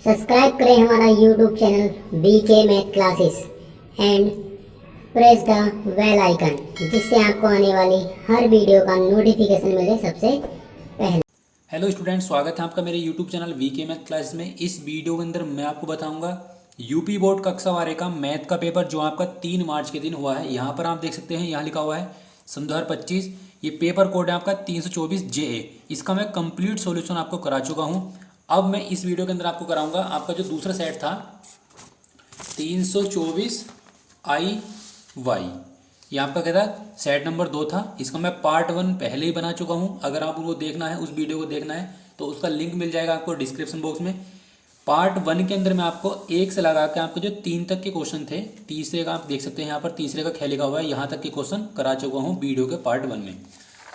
Subscribe करें हमारा YouTube channel VK math classes and press the bell icon, जिससे आपको आने वाली हर वीडियो का नोटिफिकेशन मिले सबसे पहले। हेलो स्टूडेंट, स्वागत है आपका मेरे YouTube channel VK math class में। इस वीडियो के अंदर मैं आपको बताऊंगा यूपी बोर्ड कक्षा 12 का मैथ का पेपर जो आपका 3 मार्च के दिन हुआ है। यहाँ पर आप देख सकते हैं, यहाँ लिखा हुआ है सन 2025। ये पेपर कोड है आपका 324 JA। इसका मैं कंप्लीट सॉल्यूशन आपको करा चुका हूँ। अब मैं इस वीडियो के अंदर आपको कराऊंगा आपका जो दूसरा सेट था 324 IY। ये आपका क्या था, सेट नंबर 2 था। इसका मैं पार्ट 1 पहले ही बना चुका हूँ। अगर आप उनको देखना है, उस वीडियो को देखना है तो उसका लिंक मिल जाएगा आपको डिस्क्रिप्शन बॉक्स में। पार्ट 1 के अंदर मैं आपको 1 से लगा के आपको जो 3 तक के क्वेश्चन थे, तीसरे का आप देख सकते हैं यहाँ पर तीसरे का ख्याल लिखा हुआ है, यहाँ तक के क्वेश्चन करा चुका हूँ वीडियो के पार्ट 1 में।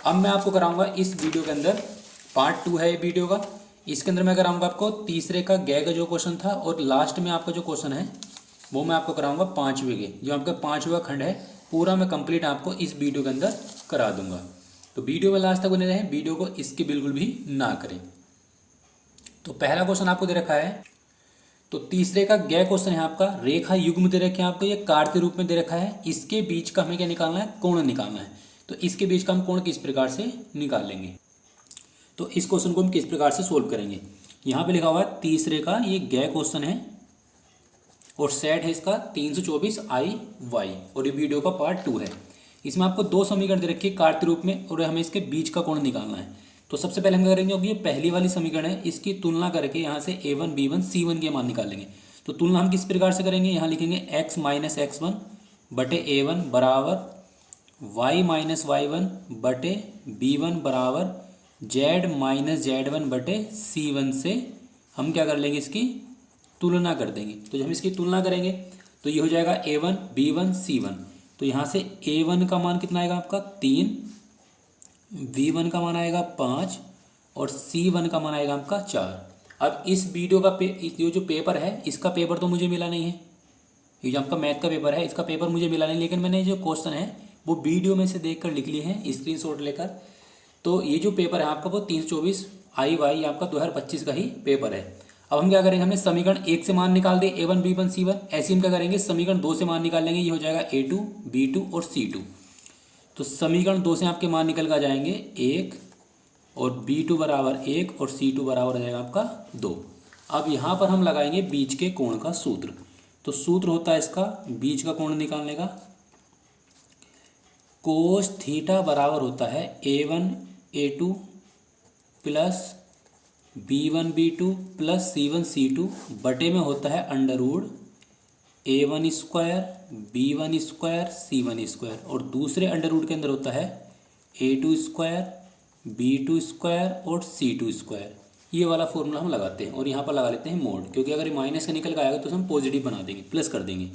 अब मैं आपको कराऊंगा इस वीडियो के अंदर पार्ट 2 है ये वीडियो का। इसके अंदर मैं कराऊंगा आपको तीसरे का गै का जो क्वेश्चन था, और लास्ट में आपका जो क्वेश्चन है वो मैं आपको कराऊंगा 5वें के, जो आपका 5वां खंड है पूरा मैं कंप्लीट आपको इस वीडियो के अंदर करा दूंगा। तो वीडियो में लास्ट तक बने रहें, वीडियो को इसकी बिल्कुल भी ना करें। तो पहला क्वेश्चन आपको दे रखा है, तो तीसरे का गै क्वेश्चन है आपका, रेखा युग्म दे रखे हैं आपको, ये कार्य के रूप में दे रखा है। इसके बीच का हमें क्या निकालना है, कोण निकालना है। तो इसके बीच का हम कोण किस प्रकार से निकाल लेंगे, तो इस क्वेश्चन को हम किस प्रकार से सोल्व करेंगे। यहाँ पे लिखा हुआ है तीसरे का ये गै क्वेश्चन है और सेट है इसका 324 IY, और ये वीडियो का पार्ट 2 है। इसमें आपको 2 समीकरण दे रखे हैं कार्य रूप में, और हमें इसके बीच का कोण निकालना है। तो सबसे पहले हम क्या करेंगे, ये पहली वाली समीकरण है, इसकी तुलना करके यहाँ से A1 B1 C1 के मान निकालेंगे। तो तुलना हम किस प्रकार से करेंगे, यहाँ लिखेंगे x माइनस x1 बटे A1 बराबर y माइनस Y1 बटे B1 बराबर z माइनस Z1 बटे C1 से हम क्या कर लेंगे, इसकी तुलना कर देंगे। तो जब हम इसकी तुलना करेंगे तो ये हो जाएगा A1 B1 C1। तो यहाँ से A1 का मान कितना आएगा आपका 3, B1 का मान आएगा 5 और C1 का मान आएगा आपका 4। अब इस वीडियो का ये जो पेपर है, इसका पेपर तो मुझे मिला नहीं है। ये जो आपका मैथ का पेपर है, इसका पेपर मुझे मिला नहीं, लेकिन मैंने जो क्वेश्चन है वो वीडियो में से देख कर लिख लिए हैं स्क्रीनशॉट लेकर। तो ये जो पेपर है आपका वो 324 IY आपका 2025 का ही पेपर है। अब हम क्या करेंगे, हमने समीकरण 1 से मान निकाल दे A1 B1 C1। ऐसे हम क्या करेंगे, समीकरण 2 से मान निकाल लेंगे। ये हो जाएगा A2 B2 और C2। तो समीकरण 2 से आपके मान निकल कर जाएंगे 1 और B2 बराबर 1 और C2 बराबर हो जाएगा आपका 2। अब यहाँ पर हम लगाएंगे बीच के कोण का सूत्र। तो सूत्र होता है इसका बीच का कोण निकालने का, कोस थीटा बराबर होता है A1 A2 plus B1 B2 plus C1 C2 बटे में होता है Underwood A1 square B1 square C1 square, और दूसरे अंडरवुड के अंदर होता है A2 स्क्वायर B2 स्क्वायर और C2 स्क्वायर। ये वाला फॉर्मूला हम लगाते हैं, और यहाँ पर लगा लेते हैं मोड, क्योंकि अगर ये माइनस का निकल के आएगा तो हम पॉजिटिव बना देंगे, प्लस कर देंगे।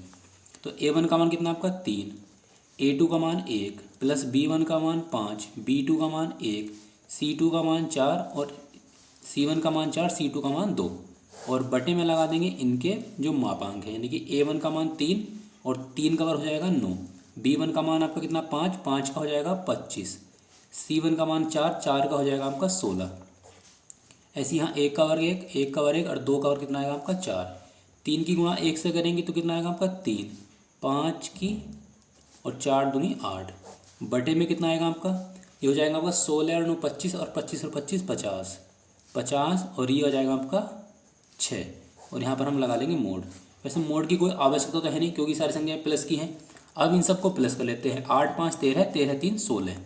तो A1 का मान कितना आपका 3, A2 का मान 1 प्लस B1 का मान 5, B2 का मान 1, C2 का मान 4 और C1 का मान 4, C2 का मान 2, और बटे में लगा देंगे इनके जो मापांक है, यानी कि A1 का मान 3 और 3 का वर्ग हो जाएगा 9, B1 का मान आपका कितना 5, 5 का हो जाएगा 25, C1 का मान 4, 4 का हो जाएगा आपका 16। ऐसे यहाँ 1 का वर्ग 1, 1 का वर्ग 1 और 2 का वर्ग कितना आएगा आपका 4। 3 की गुणा 1 से करेंगे तो कितना आएगा आपका 3, 5 की और 4 दूनी 8, बटे में कितना आएगा आपका, ये हो जाएगा आपका 16 और 9 25 और 25 और 25 50, 50 और ये हो जाएगा आपका 6, और यहाँ पर हम लगा लेंगे मोड। वैसे मोड की कोई आवश्यकता तो है नहीं, क्योंकि सारी संख्याएं प्लस की हैं। अब इन सबको प्लस कर लेते हैं। 8 5 13, 13 3 16,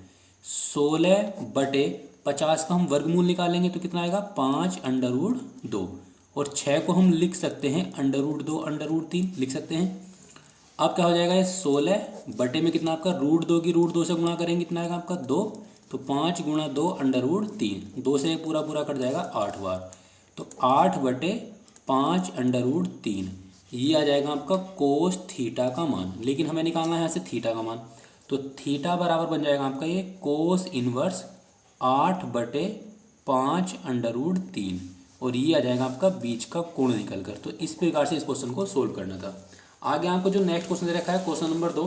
16 बटे 50 का हम वर्गमूल निकालेंगे तो कितना आएगा 5 अंडरवुड 2, और 6 को हम लिख सकते हैं अंडरवुड 2 अंडरवुड 3 लिख सकते हैं। अब क्या हो जाएगा, ये 16 बटे में कितना आपका रूट 2 की रूट 2 से गुणा करेंगे, कितना आएगा आपका 2, तो 5 गुणा 2 अंडरवुड 3, 2 से पूरा पूरा कट जाएगा 8 बार, तो 8 बटे 5 अंडरवुड 3, ये आ जाएगा आपका कोस थीटा का मान। लेकिन हमें निकालना है यहाँ से थीटा का मान, तो थीटा बराबर बन जाएगा आपका ये कोस इनवर्स 8 बटे 5 अंडरवुड 3, और ये आ जाएगा आपका बीच का कोण निकल कर। तो इस प्रकार से इस क्वेश्चन को सोल्व करना था। आगे आपको जो नेक्स्ट क्वेश्चन दे रखा है क्वेश्चन नंबर 2,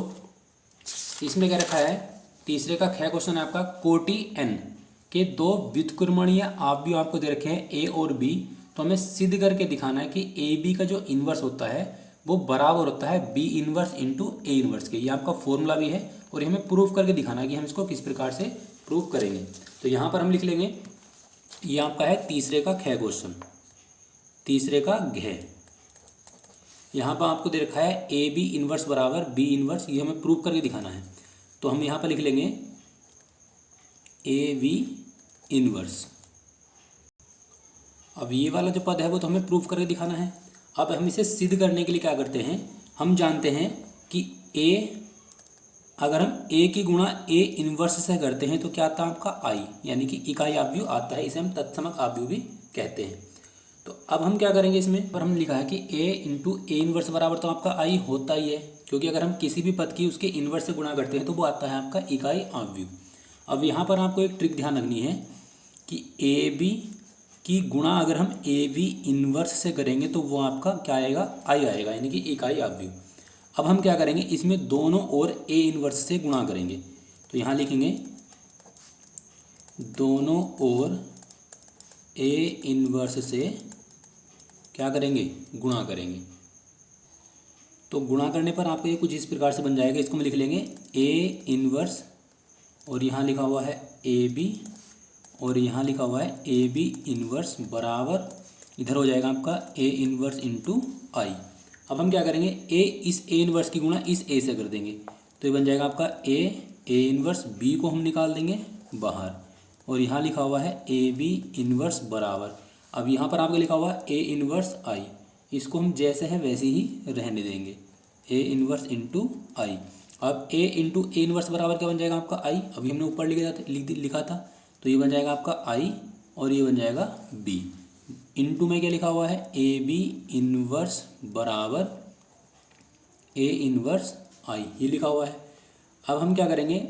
इसमें क्या रखा है, तीसरे का ख क्वेश्चन है आपका, कोटि n के 2 व्युत्क्रमणीय अवयव आपको दे रखे हैं A और B, तो हमें सिद्ध करके दिखाना है कि ए बी का जो इन्वर्स होता है वो बराबर होता है B inverse into A inverse के। ये आपका फॉर्मूला भी है और ये हमें प्रूफ करके दिखाना है कि हम इसको किस प्रकार से प्रूव करेंगे। तो यहाँ पर हम लिख लेंगे, ये आपका है तीसरे का ख क्वेश्चन, तीसरे का घ। यहाँ पर आपको दे रखा है ए बी इन्वर्स बराबर बी इन्वर्स, ये हमें प्रूव करके दिखाना है। तो हम यहाँ पर लिख लेंगे ए बी इन्वर्स। अब ये वाला जो पद है वो तो हमें प्रूव करके दिखाना है। अब हम इसे सिद्ध करने के लिए क्या करते हैं, हम जानते हैं कि ए, अगर हम ए की गुणा ए इन्वर्स से करते हैं तो क्या आता है आपका आई, यानी कि इकाई आव्यूह आता है। इसे हम तत्समक आव्यूह भी कहते हैं। तो अब हम क्या करेंगे, इसमें पर हम लिखा है कि ए इंटू ए इन्वर्स बराबर तो आपका आई होता ही है, क्योंकि अगर हम किसी भी पद की उसके इन्वर्स से गुणा करते हैं तो वो आता है आपका इकाई आव्यूह। अब यहाँ पर आपको एक ट्रिक ध्यान रखनी है कि ए बी की गुणा अगर हम ए बी इन्वर्स से करेंगे तो वो आपका क्या आएगा, आई आएगा, यानी कि इकाई आव्यूह। अब हम क्या करेंगे, इसमें दोनों ओर ए इन्वर्स से गुणा करेंगे। तो यहाँ लिखेंगे दोनों ओर ए इन्वर्स से क्या करेंगे, गुणा करेंगे। तो गुणा करने पर आपको ये कुछ इस प्रकार से बन जाएगा। इसको हम लिख लेंगे ए इन्वर्स और यहाँ लिखा हुआ है ए बी और यहाँ लिखा हुआ है ए बी इन्वर्स बराबर, इधर हो जाएगा आपका ए इन्वर्स इंटू आई। अब हम क्या करेंगे, ए इस ए इन्वर्स की गुणा इस ए से कर देंगे तो ये बन जाएगा आपका ए इन्वर्स, बी को हम निकाल देंगे बाहर और यहाँ लिखा हुआ है ए बी इन्वर्स बराबर। अब यहाँ पर आपको लिखा हुआ है ए इन्वर्स आई, इसको हम जैसे है वैसे ही रहने देंगे, ए इन्वर्स इंटू आई। अब ए इंटू ए इन्वर्स बराबर क्या बन जाएगा आपका आई, अभी हमने ऊपर लिखा था तो ये बन जाएगा आपका आई और ये बन जाएगा बी। इंटू में क्या लिखा हुआ है, ए बी इन्वर्स बराबर ए इन्वर्स आई, ये लिखा हुआ है। अब हम क्या करेंगे,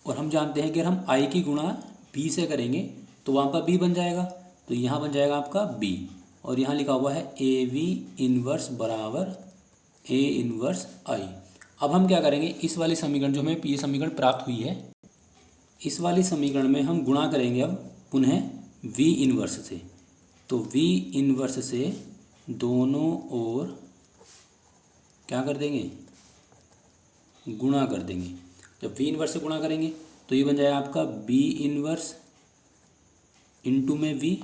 और हम जानते हैं कि अगर हम आई की गुणा बी से करेंगे तो वहाँ पर बी बन जाएगा, तो यहाँ बन जाएगा आपका बी और यहाँ लिखा हुआ है ए बी इन्वर्स बराबर ए इन्वर्स आई। अब हम क्या करेंगे, इस वाली समीकरण जो हमें ये समीकरण प्राप्त हुई है, इस वाली समीकरण में हम गुणा करेंगे अब पुनः वी इन्वर्स से। तो वी इन्वर्स से दोनों ओर क्या कर देंगे, गुणा कर देंगे। जब वी इन्वर्स से गुणा करेंगे तो ये बन जाएगा आपका बी इन्वर्स इंटू में वी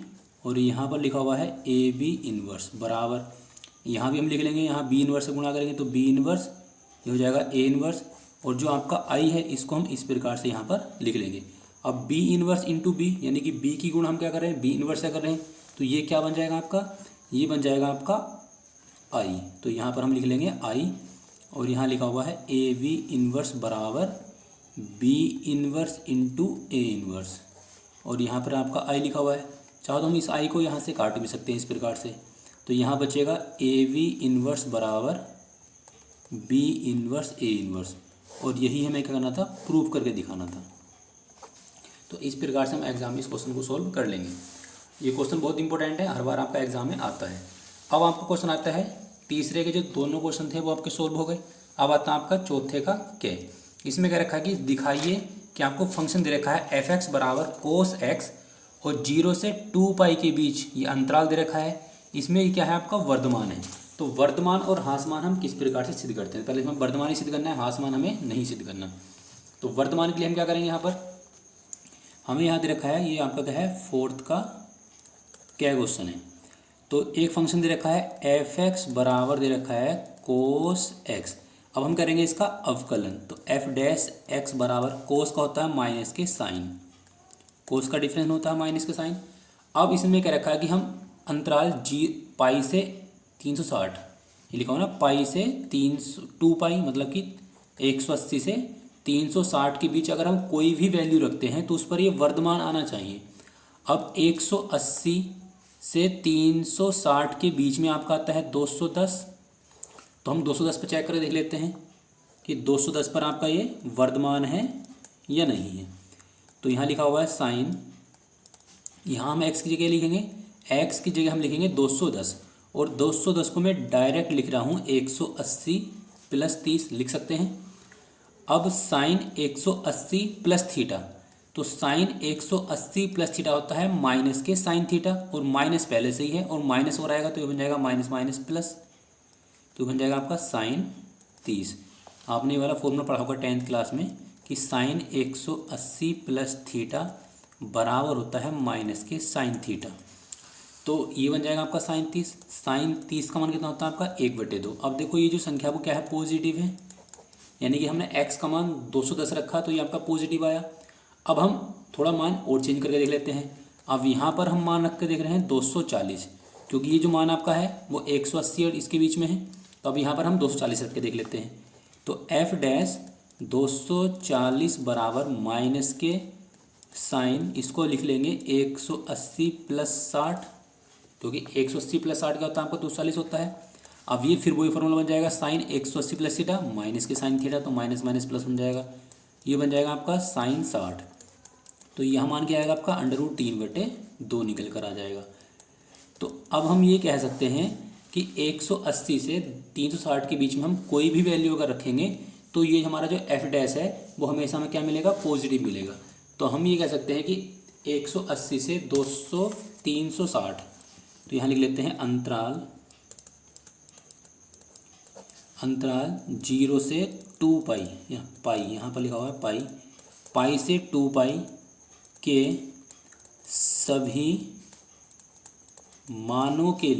और यहाँ पर लिखा हुआ है ए बी इन्वर्स बराबर, यहाँ भी हम लिख लेंगे, यहाँ बी इन्वर्स से गुणा करेंगे तो बी इन्वर्स, ये हो जाएगा ए इन्वर्स और जो आपका आई है इसको हम इस प्रकार से यहाँ पर लिख लेंगे। अब बी इन्वर्स इंटू बी, यानी कि बी की गुणा हम क्या कर रहे हैं, बी इन्वर्स से कर रहे हैं, तो ये क्या बन जाएगा आपका, ये बन जाएगा आपका आई। तो यहाँ पर हम लिख लेंगे आई और यहाँ लिखा हुआ है ए बी इन्वर्स बराबर B inverse into A inverse और यहाँ पर आपका आई लिखा हुआ है। चाहो तो हम इस आई को यहाँ से काट भी सकते हैं इस प्रकार से, तो यहाँ बचेगा ए बी इन्वर्स बराबर बी इन्वर्स ए इन्वर्स और यही हमें क्या करना था, प्रूफ करके दिखाना था। तो इस प्रकार से हम एग्जाम में इस क्वेश्चन को सोल्व कर लेंगे। ये क्वेश्चन बहुत इंपॉर्टेंट है, हर बार आपका एग्जाम में आता है। अब आपको क्वेश्चन आता है तीसरे के जो दोनों क्वेश्चन थे वो आपके सोल्व हो गए। अब आता है आपका चौथे का क्या, इसमें क्या रखा है कि दिखाइए कि आपको फंक्शन दे रखा है एफ एक्स बराबर कोस एक्स और 0 से 2 पाई के बीच ये अंतराल दे रखा है। इसमें क्या है आपका वर्धमान है। तो वर्धमान और ह्रासमान हम किस प्रकार से सिद्ध करते हैं, पहले हमें वर्धमान ही सिद्ध करना है, ह्रासमान हमें नहीं सिद्ध करना। तो वर्धमान के लिए हम क्या करेंगे, यहाँ पर हमें यहाँ दे रखा है, ये आपका क्या है, फोर्थ का क्या क्वेश्चन है। तो एक फंक्शन दे रखा है एफ एक्स बराबर दे रखा है कोस एक्स। अब हम करेंगे इसका अवकलन, तो एफ डैश एक्स बराबर कोस का होता है माइनस के साइन, कोस का डिफरेंस होता है माइनस के साइन। अब इसमें क्या रखा है कि हम अंतराल पाई से 360, ये लिखा हो ना, पाई से 2 पाई मतलब कि 180 से 360 के बीच अगर हम कोई भी वैल्यू रखते हैं तो उस पर ये वर्धमान आना चाहिए। अब 180 से 360 के बीच में आपका आता है 210, तो हम 210 पर चेक करके देख लेते हैं कि 210 पर आपका ये वर्धमान है या नहीं है। तो यहाँ लिखा हुआ है साइन, यहाँ हम x की जगह लिखेंगे, x की जगह हम लिखेंगे 210 और 210 को मैं डायरेक्ट लिख रहा हूँ 180 प्लस 30 लिख सकते हैं। अब साइन 180 प्लस थीटा, तो साइन 180 प्लस थीटा होता है माइनस के साइन थीटा, और माइनस पहले से ही है और माइनस हो रहेगा तो ये बन जाएगा माइनस माइनस प्लस, तो बन जाएगा आपका साइन 30। आपने ये वाला फॉर्मूला पढ़ा होगा 10th क्लास में कि साइन 180 प्लस थीटा बराबर होता है माइनस के साइन थीटा। तो ये बन जाएगा आपका साइन 30। साइन 30 का मान कितना होता है आपका 1/2। अब देखो ये जो संख्या वो क्या है, पॉजिटिव है, यानी कि हमने x का मान 210 रखा तो ये आपका पॉजिटिव आया। अब हम थोड़ा मान और चेंज करके देख लेते हैं। अब यहाँ पर हम मान रख के देख रहे हैं 240, क्योंकि ये जो मान आपका है वो 180 और इसके बीच में है, तो अब यहाँ पर हम 240 रख के देख लेते हैं। तो f डैश 240 बराबर माइनस के साइन, इसको लिख लेंगे 180 प्लस 60, क्योंकि 180 प्लस 60 क्या होता है आपका 240 होता है। अब ये फिर वही फॉर्मूला बन जाएगा साइन 180 प्लस थीटा माइनस के साइन थीटा, तो माइनस माइनस प्लस बन जाएगा, ये बन जाएगा आपका साइन 60। तो यह मान क्या आएगा आपका √3/2 निकल कर आ जाएगा। तो अब हम ये कह सकते हैं कि 180 से 360 के बीच में हम कोई भी वैल्यू अगर रखेंगे तो ये हमारा जो एफ डैश है वो हमेशा हमें क्या मिलेगा, पॉजिटिव मिलेगा। तो हम ये कह सकते हैं कि 180 से 360, तो यहाँ लिख लेते हैं अंतराल 0 से 2 पाई, या पाई यहाँ पर लिखा हुआ है पाई, पाई से 2 पाई के सभी मानों के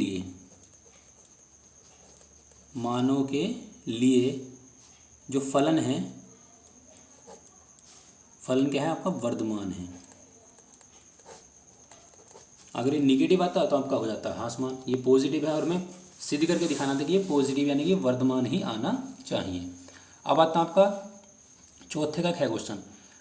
लिए जो फलन है, फलन क्या है आपका वर्धमान है। अगर ये निगेटिव आता है तो आपका हो जाता है आसमान, ये पॉजिटिव है और मैं सिद्ध करके दिखाना था कि ये पॉजिटिव यानी कि वर्धमान ही आना चाहिए। अब आता है आपका चौथे का क्वेश्चन।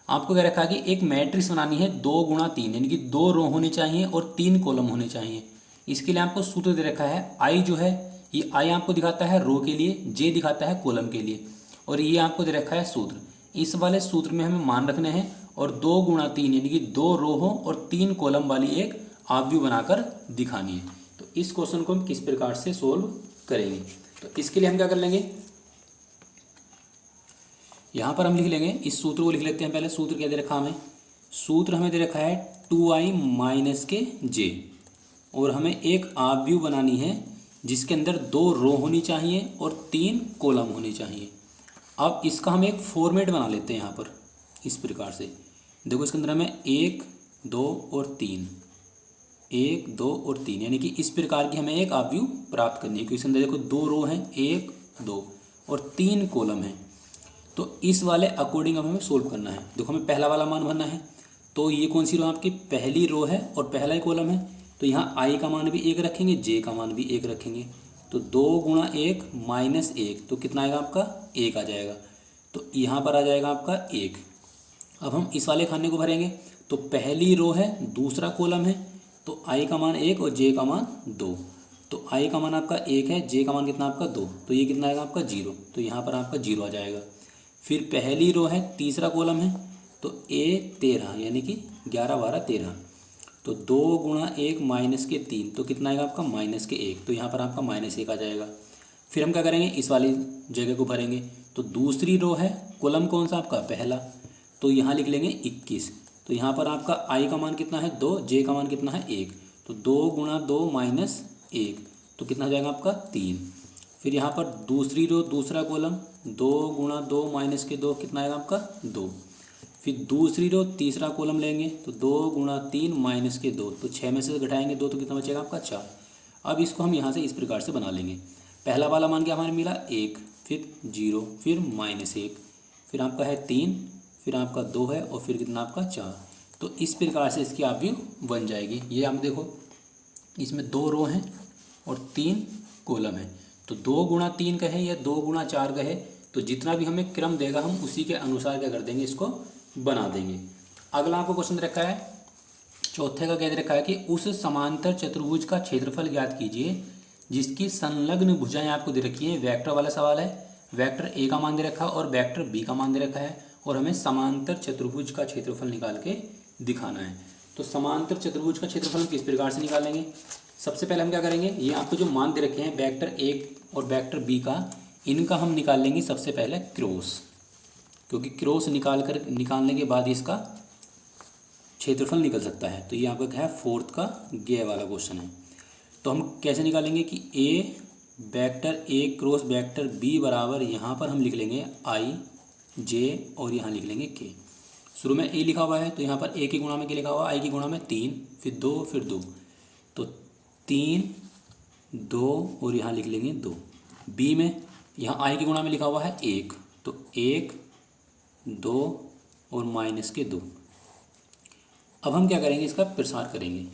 आपको क्या रखा है कि एक मैट्रिक्स बनानी है 2 × 3, यानी कि 2 रो होनी चाहिए और 3 कॉलम होने चाहिए। इसके लिए आपको सूत्र दे रखा है, आई जो है ये आई आपको दिखाता है रो के लिए, जे दिखाता है कॉलम के लिए, और ये आपको दे रखा है सूत्र। इस वाले सूत्र में हमें मान रखने हैं और 2 × 3 यानी कि 2 रो हो और 3 कॉलम वाली एक आव्यूह बनाकर दिखानी है। तो इस क्वेश्चन को हम किस प्रकार से सोल्व करेंगे, तो इसके लिए हम क्या कर लेंगे, यहाँ पर हम लिख लेंगे, इस सूत्र को लिख लेते हैं। पहले सूत्र क्या दे रखा हमें, सूत्र हमें दे रखा है 2i माइनस के j, और हमें एक आव्यूह बनानी है जिसके अंदर 2 रो होनी चाहिए और 3 कॉलम होनी चाहिए। अब इसका हम एक फॉर्मेट बना लेते हैं यहाँ पर इस प्रकार से। देखो इसके अंदर हमें 1 2 और 3, 1 2 और 3 यानी कि इस प्रकार की हमें एक आव्यूह प्राप्त करनी है, क्योंकि इसके अंदर देखो 2 रो हैं, 1 2 और 3 कॉलम हैं। तो इस वाले अकॉर्डिंग अब हमें सोल्व करना है। देखो हमें पहला वाला मान भरना है, तो ये कौन सी रो आपकी पहली रो है और पहला ही कॉलम है, तो यहाँ i का मान भी 1 रखेंगे, j का मान भी 1 रखेंगे। तो 2 × 1 माइनस 1, तो कितना आएगा आपका 1 आ जाएगा। तो यहाँ पर आ जाएगा आपका 1। अब हम इस वाले खाने को भरेंगे, तो पहली रो है, दूसरा कॉलम है, तो i का मान 1 और j का मान 2। तो i का मान आपका 1 है, j का मान कितना आपका 2, तो ये कितना आएगा आपका 0, तो यहाँ पर आपका 0 आ जाएगा। फिर पहली रो है, तीसरा कॉलम है, तो a 13 यानी कि 11 12 13, तो 2 × 1 माइनस के 3, तो कितना आएगा आपका माइनस के 1, तो यहाँ पर आपका -1 आ जाएगा। फिर हम क्या करेंगे, इस वाली जगह को भरेंगे, तो दूसरी रो है, कॉलम कौन सा आपका पहला, तो यहाँ लिख लेंगे 21। तो यहाँ पर आपका i का मान कितना है 2, j का मान कितना है 1, तो 2 × 2 माइनस 1, तो कितना हो जाएगा आपका 3। फिर यहाँ पर दूसरी रो, दूसरा कॉलम, 2 × 2 माइनस के 2, कितना आएगा आपका 2। फिर दूसरी रो, तीसरा कॉलम लेंगे, तो 2 × 3 माइनस के 2, तो 6 में से घटाएंगे 2, तो कितना बचेगा आपका 4। अब इसको हम यहाँ से इस प्रकार से बना लेंगे। पहला वाला मान क्या हमारे मिला 1, फिर 0, फिर -1, फिर आपका है 3, फिर आपका 2 है और फिर कितना आपका 4। तो इस प्रकार से इसकी आव्यूह बन जाएगी। ये हम देखो इसमें 2 रो हैं और 3 कॉलम है, तो 2 × 3 कहे या 2 × 4 कहे, तो जितना भी हमें क्रम देगा हम उसी के अनुसार क्या कर देंगे, इसको बना देंगे। अगला आपको क्वेश्चन रखा है, चौथे का कह रखा है कि उस समांतर चतुर्भुज का क्षेत्रफल ज्ञात कीजिए जिसकी संलग्न भुजाएं आपको दे रखी है। वेक्टर वाला सवाल है, वेक्टर ए का मान दे रखा है और वेक्टर बी का मान दे रखा है, और हमें समांतर चतुर्भुज का क्षेत्रफल निकाल के दिखाना है। तो समांतर चतुर्भुज का क्षेत्रफल किस प्रकार से निकालेंगे, सबसे पहले हम क्या करेंगे, ये आपको जो मान दे रखे हैं वेक्टर ए और वेक्टर बी का, इनका हम निकाल लेंगे सबसे पहले क्रॉस, क्योंकि क्रॉस निकालने के बाद इसका क्षेत्रफल निकल सकता है। तो ये आपका क्या है, फोर्थ का गे वाला क्वेश्चन है। तो हम कैसे निकालेंगे कि A vector A cross vector B बराबर, यहाँ पर हम लिख लेंगे आई जे और यहाँ लिख लेंगे के। शुरू में ए लिखा हुआ है तो यहाँ पर ए की गुणा में क्या लिखा हुआ है, आई की गुणा में 3, फिर 2, फिर 2, तो 3 2 और यहाँ लिख लेंगे 2। बी में यहाँ आई की गुणा में लिखा हुआ है 1, तो 1 2 और माइनस के 2। अब हम क्या करेंगे, इसका प्रसार करेंगे।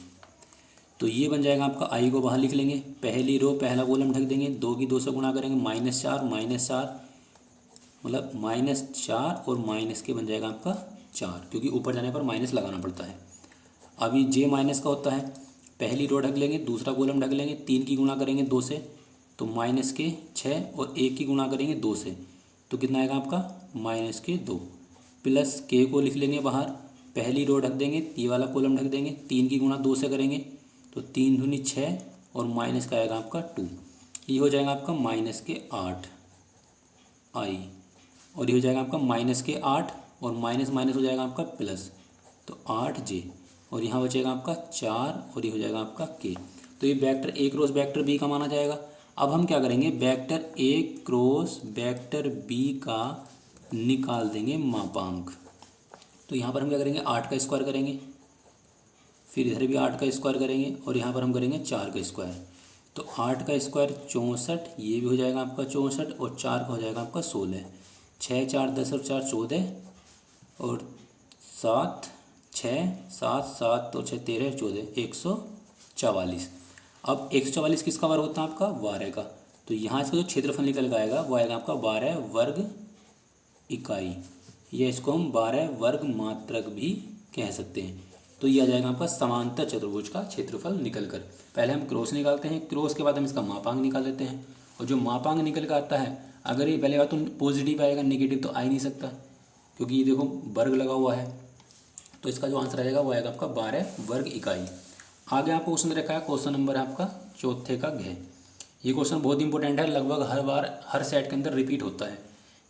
तो ये बन जाएगा आपका, आई को बाहर लिख लेंगे, पहली रो पहला कॉलम ढक देंगे, 2 की 2 से गुणा करेंगे, -4 मतलब -4 और माइनस के बन जाएगा आपका 4, क्योंकि ऊपर जाने पर माइनस लगाना पड़ता है। अब ये जे माइनस का होता है, पहली रो ढक लेंगे, दूसरा कॉलम ढक लेंगे, 3 की गुणा करेंगे 2 से तो माइनस के 6 और 1 की गुणा करेंगे 2 से तो कितना आएगा आपका, -2, प्लस के को लिख लेंगे बाहर, पहली रो ढक देंगे, ये वाला कॉलम ढक देंगे, 3 की गुणा 2 से करेंगे तो 3 दूनी 6 और माइनस का आएगा आपका 2। ये हो जाएगा आपका -8 आई, और ये हो जाएगा आपका -8 और माइनस माइनस हो जाएगा आपका प्लस, तो 8 जे, और यहाँ बचेगा आपका 4 और ये हो जाएगा आपका के। तो ये vector A cross vector B का माना जाएगा। अब हम क्या करेंगे, vector A cross vector B का निकाल देंगे मापांक। तो यहाँ पर हम क्या करेंगे, 8 का स्क्वायर करेंगे, फिर इधर भी 8 का स्क्वायर करेंगे और यहाँ पर हम करेंगे 4 का स्क्वायर। तो 8 का स्क्वायर 64, ये भी हो जाएगा आपका 64 और 4 का हो जाएगा आपका 16, 6 4 10 और 4 14 और 7 6 7 7 और 6 13 14 144। अब 144 किसका वर्ग होता है आपका, 12 का। तो यहाँ इसका जो क्षेत्रफल निकल के आएगा वो आएगा आपका 12 वर्ग इकाई, या इसको हम 12 वर्ग मात्रक भी कह सकते हैं। तो ये आ जाएगा आपका समांतर चतुर्भुज का क्षेत्रफल निकल कर। पहले हम क्रॉस निकालते हैं, क्रॉस के बाद हम इसका मापांक निकाल लेते हैं, और जो मापांक निकल कर आता है, अगर ये पहले बात तो पॉजिटिव आएगा, नेगेटिव तो आ ही नहीं सकता, क्योंकि ये देखो वर्ग लगा हुआ है। तो इसका जो आंसर आएगा वो आएगा आपका 12 वर्ग इकाई। आगे आपको क्वेश्चन रखा है, क्वेश्चन नंबर है आपका चौथे का घ। ये क्वेश्चन बहुत इंपॉर्टेंट है, लगभग हर बार हर सेट के अंदर रिपीट होता है।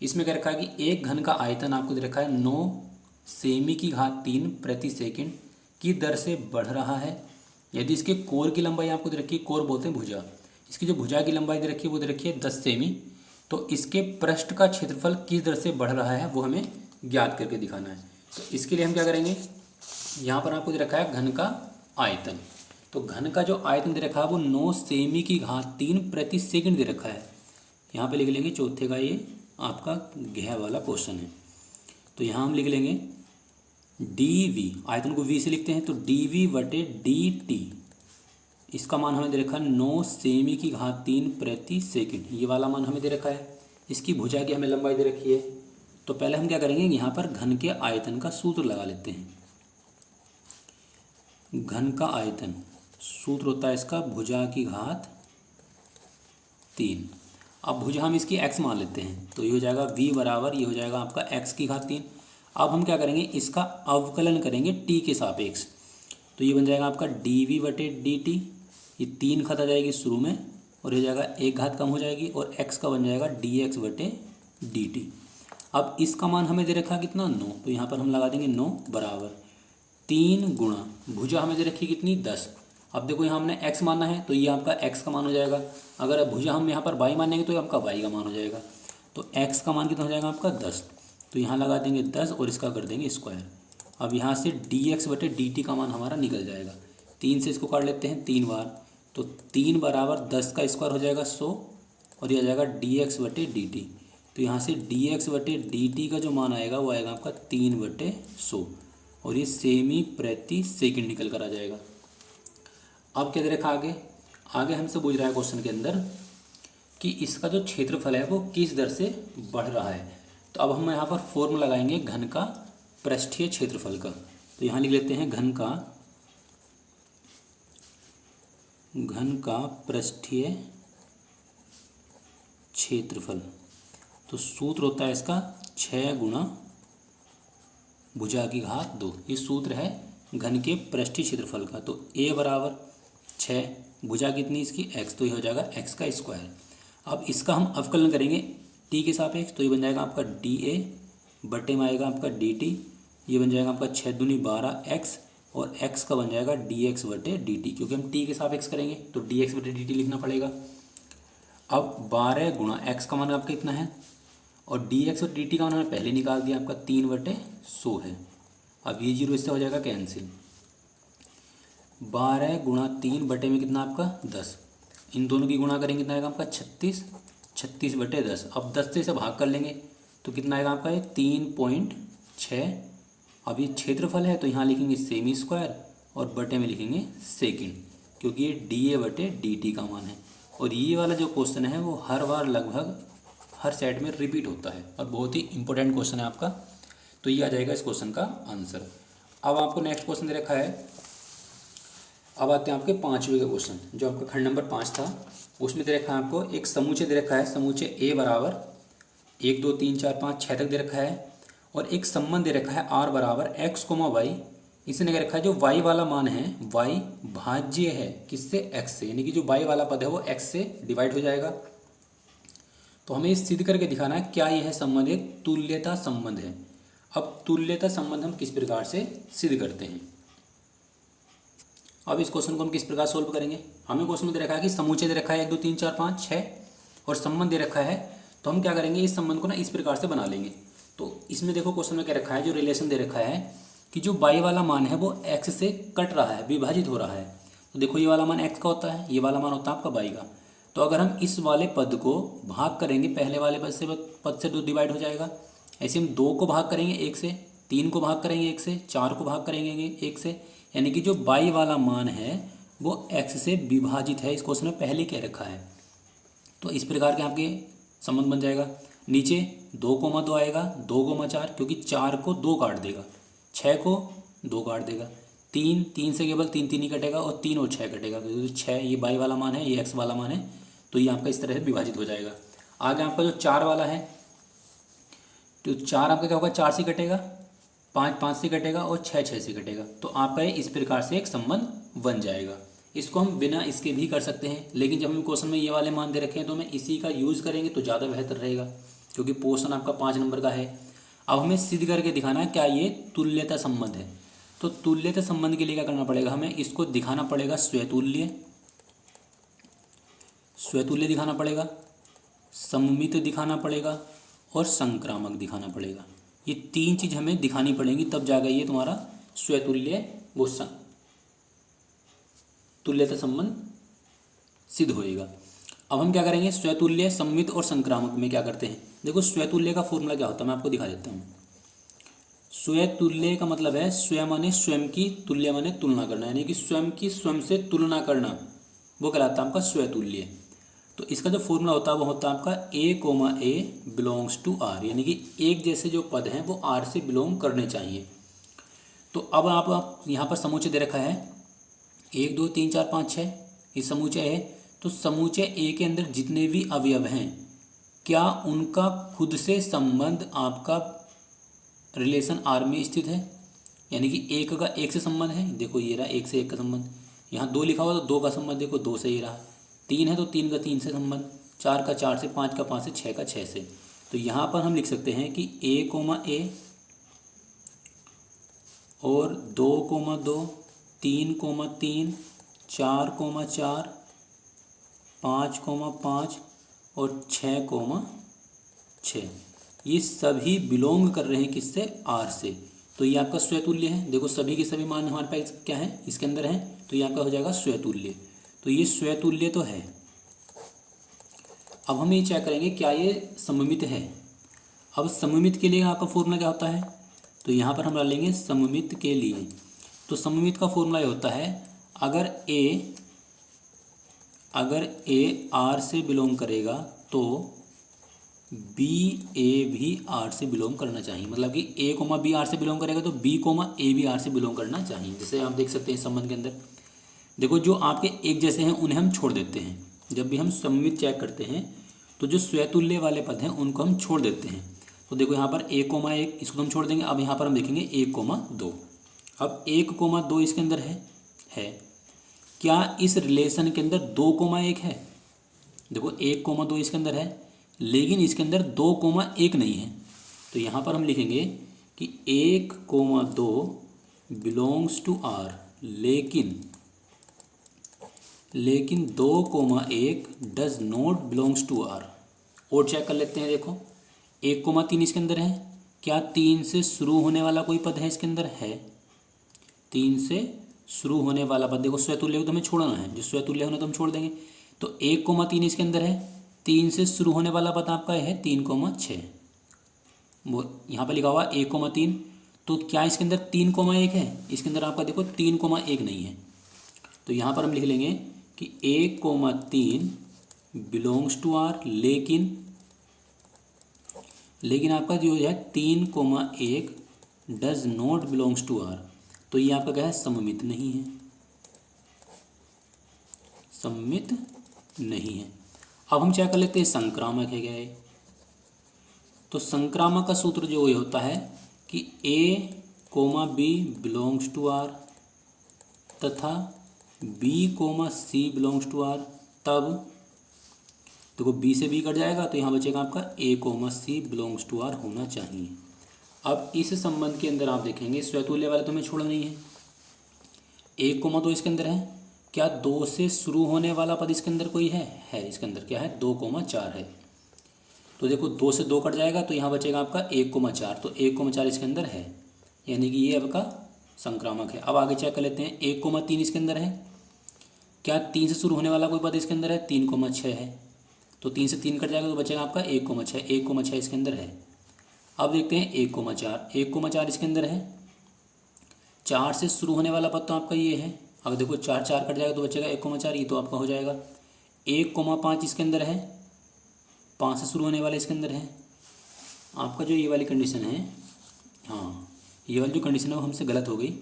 इसमें क्या रखा है कि एक घन का आयतन आपको दे रखा है 9 सेमी की घात 3 प्रति सेकंड की दर से बढ़ रहा है। यदि इसके कोर की लंबाई आपको दे रखी है, कोर बोलते हैं भुजा, इसकी जो भुजा की लंबाई दे रखी है वो दे रखी है 10 सेमी, तो इसके पृष्ठ का क्षेत्रफल किस दर से बढ़ रहा है वो हमें ज्ञात करके दिखाना है। तो इसके लिए हम क्या करेंगे, यहाँ पर आपको दे रखा है घन का आयतन। तो घन का जो आयतन दे रखा है वो 9 सेमी की घात 3 प्रति सेकंड दे रखा है। यहाँ पे लिख लेंगे चौथे का, ये आपका घ वाला क्वेश्चन है। तो यहाँ हम लिख लेंगे डी वी, आयतन को वी से लिखते हैं, तो डी वी बटे डी टी, इसका मान हमें दे रखा है 9 सेमी की घात 3 प्रति सेकंड, ये वाला मान हमें दे रखा है। इसकी भुजा की हमें लंबाई दे रखी है। तो पहले हम क्या करेंगे, यहाँ पर घन के आयतन का सूत्र लगा लेते हैं। घन का आयतन सूत्र होता है इसका भुजा की घात 3। अब भुजा हम इसकी x मान लेते हैं, तो ये हो जाएगा v बराबर, ये हो जाएगा आपका x की घात 3। अब हम क्या करेंगे, इसका अवकलन करेंगे t के सापेक्ष। तो ये बन जाएगा आपका dv बटे dt, ये 3 घात आ जाएगी शुरू में, और ये हो जाएगा 1 घात कम हो जाएगी, और x का बन जाएगा dx बटे dt। अब इसका मान हमें दे रखा कितना, 9, तो यहाँ पर हम लगा देंगे 9 बराबर 3 गुणा भुजा हमें दे रखी कितनी, 10। अब देखो यहाँ हमने x माना है, तो ये आपका x का मान हो जाएगा। अगर भुजा हम यहाँ पर y मानेंगे तो ये आपका y का मान हो जाएगा। तो x का मान कितना हो जाएगा आपका 10, तो यहाँ लगा देंगे 10 और इसका कर देंगे स्क्वायर। अब यहाँ से dx बटे dt का मान हमारा निकल जाएगा। 3 से इसको काट लेते हैं 3 बार, तो 3 बराबर 10 का स्क्वायर हो जाएगा 100, और ये आ जाएगा dx बटे dt। तो यहाँ से dx बटे dt का जो मान आएगा वो आएगा आपका 3 बटे 100, और ये सेमी प्रति सेकंड निकल कर आ जाएगा। अब क्या दे रखा आगे हमसे पूछ रहा है क्वेश्चन के अंदर कि इसका जो क्षेत्रफल है वो किस दर से बढ़ रहा है। तो अब हम यहाँ पर फॉर्मूला लगाएंगे घन का पृष्ठीय क्षेत्रफल का। तो यहाँ लिख लेते हैं घन का पृष्ठीय क्षेत्रफल। तो सूत्र होता है इसका 6 गुणा भुजा की घात 2, ये सूत्र है घन के पृष्ठीय क्षेत्रफल का। तो a बराबर 6, भुजा कितनी इसकी x, तो ये हो जाएगा x का स्क्वायर। अब इसका हम अवकलन करेंगे t के सापेक्ष, तो ये बन जाएगा आपका dA बटे में आएगा आपका dt, ये बन जाएगा आपका 6 दूनी 12x और x का बन जाएगा dx बटे dt, क्योंकि हम t के सापेक्ष करेंगे तो dx बटे dt लिखना पड़ेगा। अब 12 गुणा x का मान आपका कितना है और dx और dt का मान हमने पहले निकाल दिया, आपका 3/100 है। अब ये जीरो इससे हो जाएगा कैंसिल। 12 गुणा 3 बटे में कितना आपका 10, इन दोनों की गुणा करेंगे कितना आएगा आपका 36/10। अब 10 से इसे भाग कर लेंगे तो कितना आएगा आपका 3.6। अब ये क्षेत्रफल है तो यहाँ लिखेंगे सेमी स्क्वायर और बटे में लिखेंगे सेकंड, क्योंकि ये dA बटे dt का मान है। और ये वाला जो क्वेश्चन है वो हर बार लगभग हर सेट में रिपीट होता है और बहुत ही इंपॉर्टेंट क्वेश्चन है आपका, तो ये आ जाएगा इस क्वेश्चन का आंसर। अब आपको नेक्स्ट क्वेश्चन दे रखा है। अब आते हैं आपके 5वें का क्वेश्चन, जो आपका खंड नंबर 5 था उसमें दे रखा है आपको एक समूचे दे रखा है। समूचे A बराबर 1 2 3 4 5 6 तक दे रखा है और एक संबंध दे रखा है R बराबर x, y। इसने कह रखा है जो y वाला मान है y भाज्य है किससे x से, यानी कि जो y वाला पद है वो x से डिवाइड हो जाएगा। तो हमें इस सिद्ध करके दिखाना है क्या यह संबंध एक तुल्यता संबंध है। अब तुल्यता संबंध हम किस प्रकार से सिद्ध करते हैं। अब इस क्वेश्चन को हम किस प्रकार सोल्व करेंगे। हमें क्वेश्चन में दे रखा है कि समूचे दे रखा है 1 2 3 4 5 6 और संबंध दे रखा है, तो हम क्या करेंगे इस संबंध को ना इस प्रकार से बना लेंगे। तो इसमें देखो क्वेश्चन में क्या रखा है, जो रिलेशन दे रखा है कि जो y वाला मान है वो x से कट रहा है, विभाजित हो रहा है। तो देखो ये वाला मान x का होता है, ये वाला मान होता है आपका y का। तो अगर हम इस वाले पद को भाग करेंगे पहले वाले पद से 2 डिवाइड हो जाएगा। ऐसे हम 2 को भाग करेंगे 1 से, 3 को भाग करेंगे 1 से, 4 को भाग करेंगे 1 से, यानी कि जो y वाला मान है वो x से विभाजित है। इस क्वेश्चन में पहले कह रखा है। तो इस प्रकार के आपके संबंध बन जाएगा। नीचे 2,2 आएगा, 2,4, क्योंकि 4 को 2 काट देगा, 6 को 2 काट देगा, 3 से केवल 3 ही कटेगा और 3 और 6 कटेगा, क्योंकि 6 ये y वाला मान है, ये x वाला मान है, तो ये आपका इस तरह से विभाजित हो जाएगा। आगे आपका जो 4 वाला है तो 4 आपका क्या होगा, 4 से कटेगा, 5 से कटेगा और 6 से कटेगा। तो आपका इस प्रकार से एक संबंध बन जाएगा। इसको हम बिना इसके भी कर सकते हैं, लेकिन जब हम क्वेश्चन में ये वाले मान दे रखे हैं तो हमें इसी का यूज़ करेंगे तो ज़्यादा बेहतर रहेगा, क्योंकि पोर्शन आपका 5 नंबर का है। अब हमें सिद्ध करके दिखाना है क्या ये तुल्यता संबंध है। तो तुल्यता संबंध के लिए क्या करना पड़ेगा, हमें इसको दिखाना पड़ेगा स्वतुल्य दिखाना पड़ेगा, सममित दिखाना पड़ेगा और संक्रामक दिखाना पड़ेगा। ये 3 चीज़ हमें दिखानी पड़ेंगी, तब जाकर ये तुम्हारा स्वतुल्य वो तुल्यता संबंध सिद्ध होएगा। अब हम क्या करेंगे, स्वतुल्य, सममित और संक्रामक में क्या करते हैं। देखो स्वतुल्य का फॉर्मूला क्या होता है मैं आपको दिखा देता हूँ। स्वतुल्य का मतलब है स्वयं माने स्वयं की, तुल्य माने तुलना करना, यानी कि स्वयं की स्वयं से तुलना करना, वो कहलाता है आपका स्वतुल्य। तो इसका जो फॉर्मूला होता है वो होता है आपका a, बिलोंग्स टू r, यानी कि एक जैसे जो पद हैं वो r से बिलोंग करने चाहिए। तो अब आप यहाँ पर समूचे दे रखा है 1 2 3 4 5 6, ये समूचे है। तो समूचे ए के अंदर जितने भी अवयव हैं क्या उनका खुद से संबंध आपका रिलेशन आर में स्थित है, यानी कि 1 का 1 से संबंध है, देखो ये रहा 1 से 1 का संबंध। यहाँ 2 लिखा हुआ तो 2 का संबंध देखो 2 से ही रहा, 3 है तो 3 का 3 से संबंध, 4 का 4 से, 5 का 5 से, 6 का 6 से। तो यहाँ पर हम लिख सकते हैं कि a, और 2, 3, 3, 4, 4, 5, 5 और 6, ये सभी बिलोंग कर रहे हैं किससे, आर से। तो ये आपका स्वतुल्य है। देखो सभी के सभी मान हमारे पास क्या है, इसके अंदर है, तो ये आपका हो जाएगा स्वतुल्य। तो ये स्वतुल्य तो है। अब हम ये चेक करेंगे क्या ये सममित है। अब सममित के लिए आपका फॉर्मूला क्या होता है, तो यहाँ पर हम डालेंगे सममित के लिए। तो सममित का फॉर्मूला ये होता है अगर ए आर से बिलोंग करेगा तो बी ए भी आर से बिलोंग करना चाहिए। मतलब कि a, b आर से बिलोंग करेगा तो b, a भी आर से बिलोंग करना चाहिए। जैसे आप देख सकते हैं संबंध के अंदर, देखो जो आपके एक जैसे हैं उन्हें हम छोड़ देते हैं। जब भी हम सममित चेक करते हैं तो जो स्वतुल्य वाले पद हैं उनको हम छोड़ देते हैं। तो देखो यहाँ पर 1, इसको हम छोड़ देंगे। अब यहाँ पर हम देखेंगे 1, 2। अब 1, 2 इसके अंदर है। क्या इस रिलेशन के अंदर 2, 1 है। देखो 1, 2 इसके अंदर है, लेकिन इसके अंदर 2, 1 नहीं है। तो यहाँ पर हम लिखेंगे कि 1,2 बिलोंग्स टू आर, लेकिन 2,1 does not belongs to R. और चेक कर लेते हैं। देखो 1,3 इसके अंदर है, क्या 3 से शुरू होने वाला कोई पद है इसके अंदर? है। 3 से शुरू होने वाला पद, देखो स्वतुल्य को तो हमें छोड़ना है, जो स्वतुल्य होना तो हम छोड़ देंगे। तो 1,3 इसके अंदर है, 3 से शुरू होने वाला पद आपका है 3,6। वो यहाँ पर लिखा हुआ 1,3, तो क्या इसके अंदर 3,1 है? इसके अंदर आपका देखो 3,1 नहीं है, तो यहाँ पर हम लिख लेंगे कि 1,3 बिलोंग्स टू आर, लेकिन आपका जो है 3,1 does not belongs to R. तो ये आपका क्या है? सममित नहीं है, सममित नहीं है। अब हम चेक कर लेते हैं संक्रामक है क्या है। तो संक्रामक का सूत्र जो ये होता है कि A, B belongs to R तथा B, C belongs to R, तब देखो B से B कट जाएगा तो यहाँ बचेगा आपका A, C belongs to R होना चाहिए। अब इस संबंध के अंदर आप देखेंगे स्वतुल्य वाले तो हमें छोड़ना नहीं है। 1,2 इसके अंदर है, क्या 2 से शुरू होने वाला पद इसके अंदर कोई है? इसके अंदर क्या है? 2,4 है। तो देखो 2 से 2 कट जाएगा तो यहाँ बचेगा आपका 1,4, तो 1,4 इसके अंदर है, यानी कि ये आपका संक्रामक है। अब आगे चेक कर लेते हैं। 1,3 इसके अंदर है, क्या 3 से शुरू होने वाला कोई पद इसके अंदर है? 3,6 है, तो 3 से 3 कट जाएगा तो बचेगा आपका 1,6, 1,6 इसके अंदर है। अब देखते हैं 1,4, 1,4 इसके अंदर है, 4 से शुरू होने वाला पद तो आपका ये है। अगर देखो 4 कट जाएगा तो बचेगा 1,4, ये तो आपका हो जाएगा। 1,5 इसके अंदर है, 5 से शुरू होने वाले इसके अंदर है। आपका जो ये वाली कंडीशन है, हाँ ये वाली जो कंडीशन है वो हमसे गलत हो गई।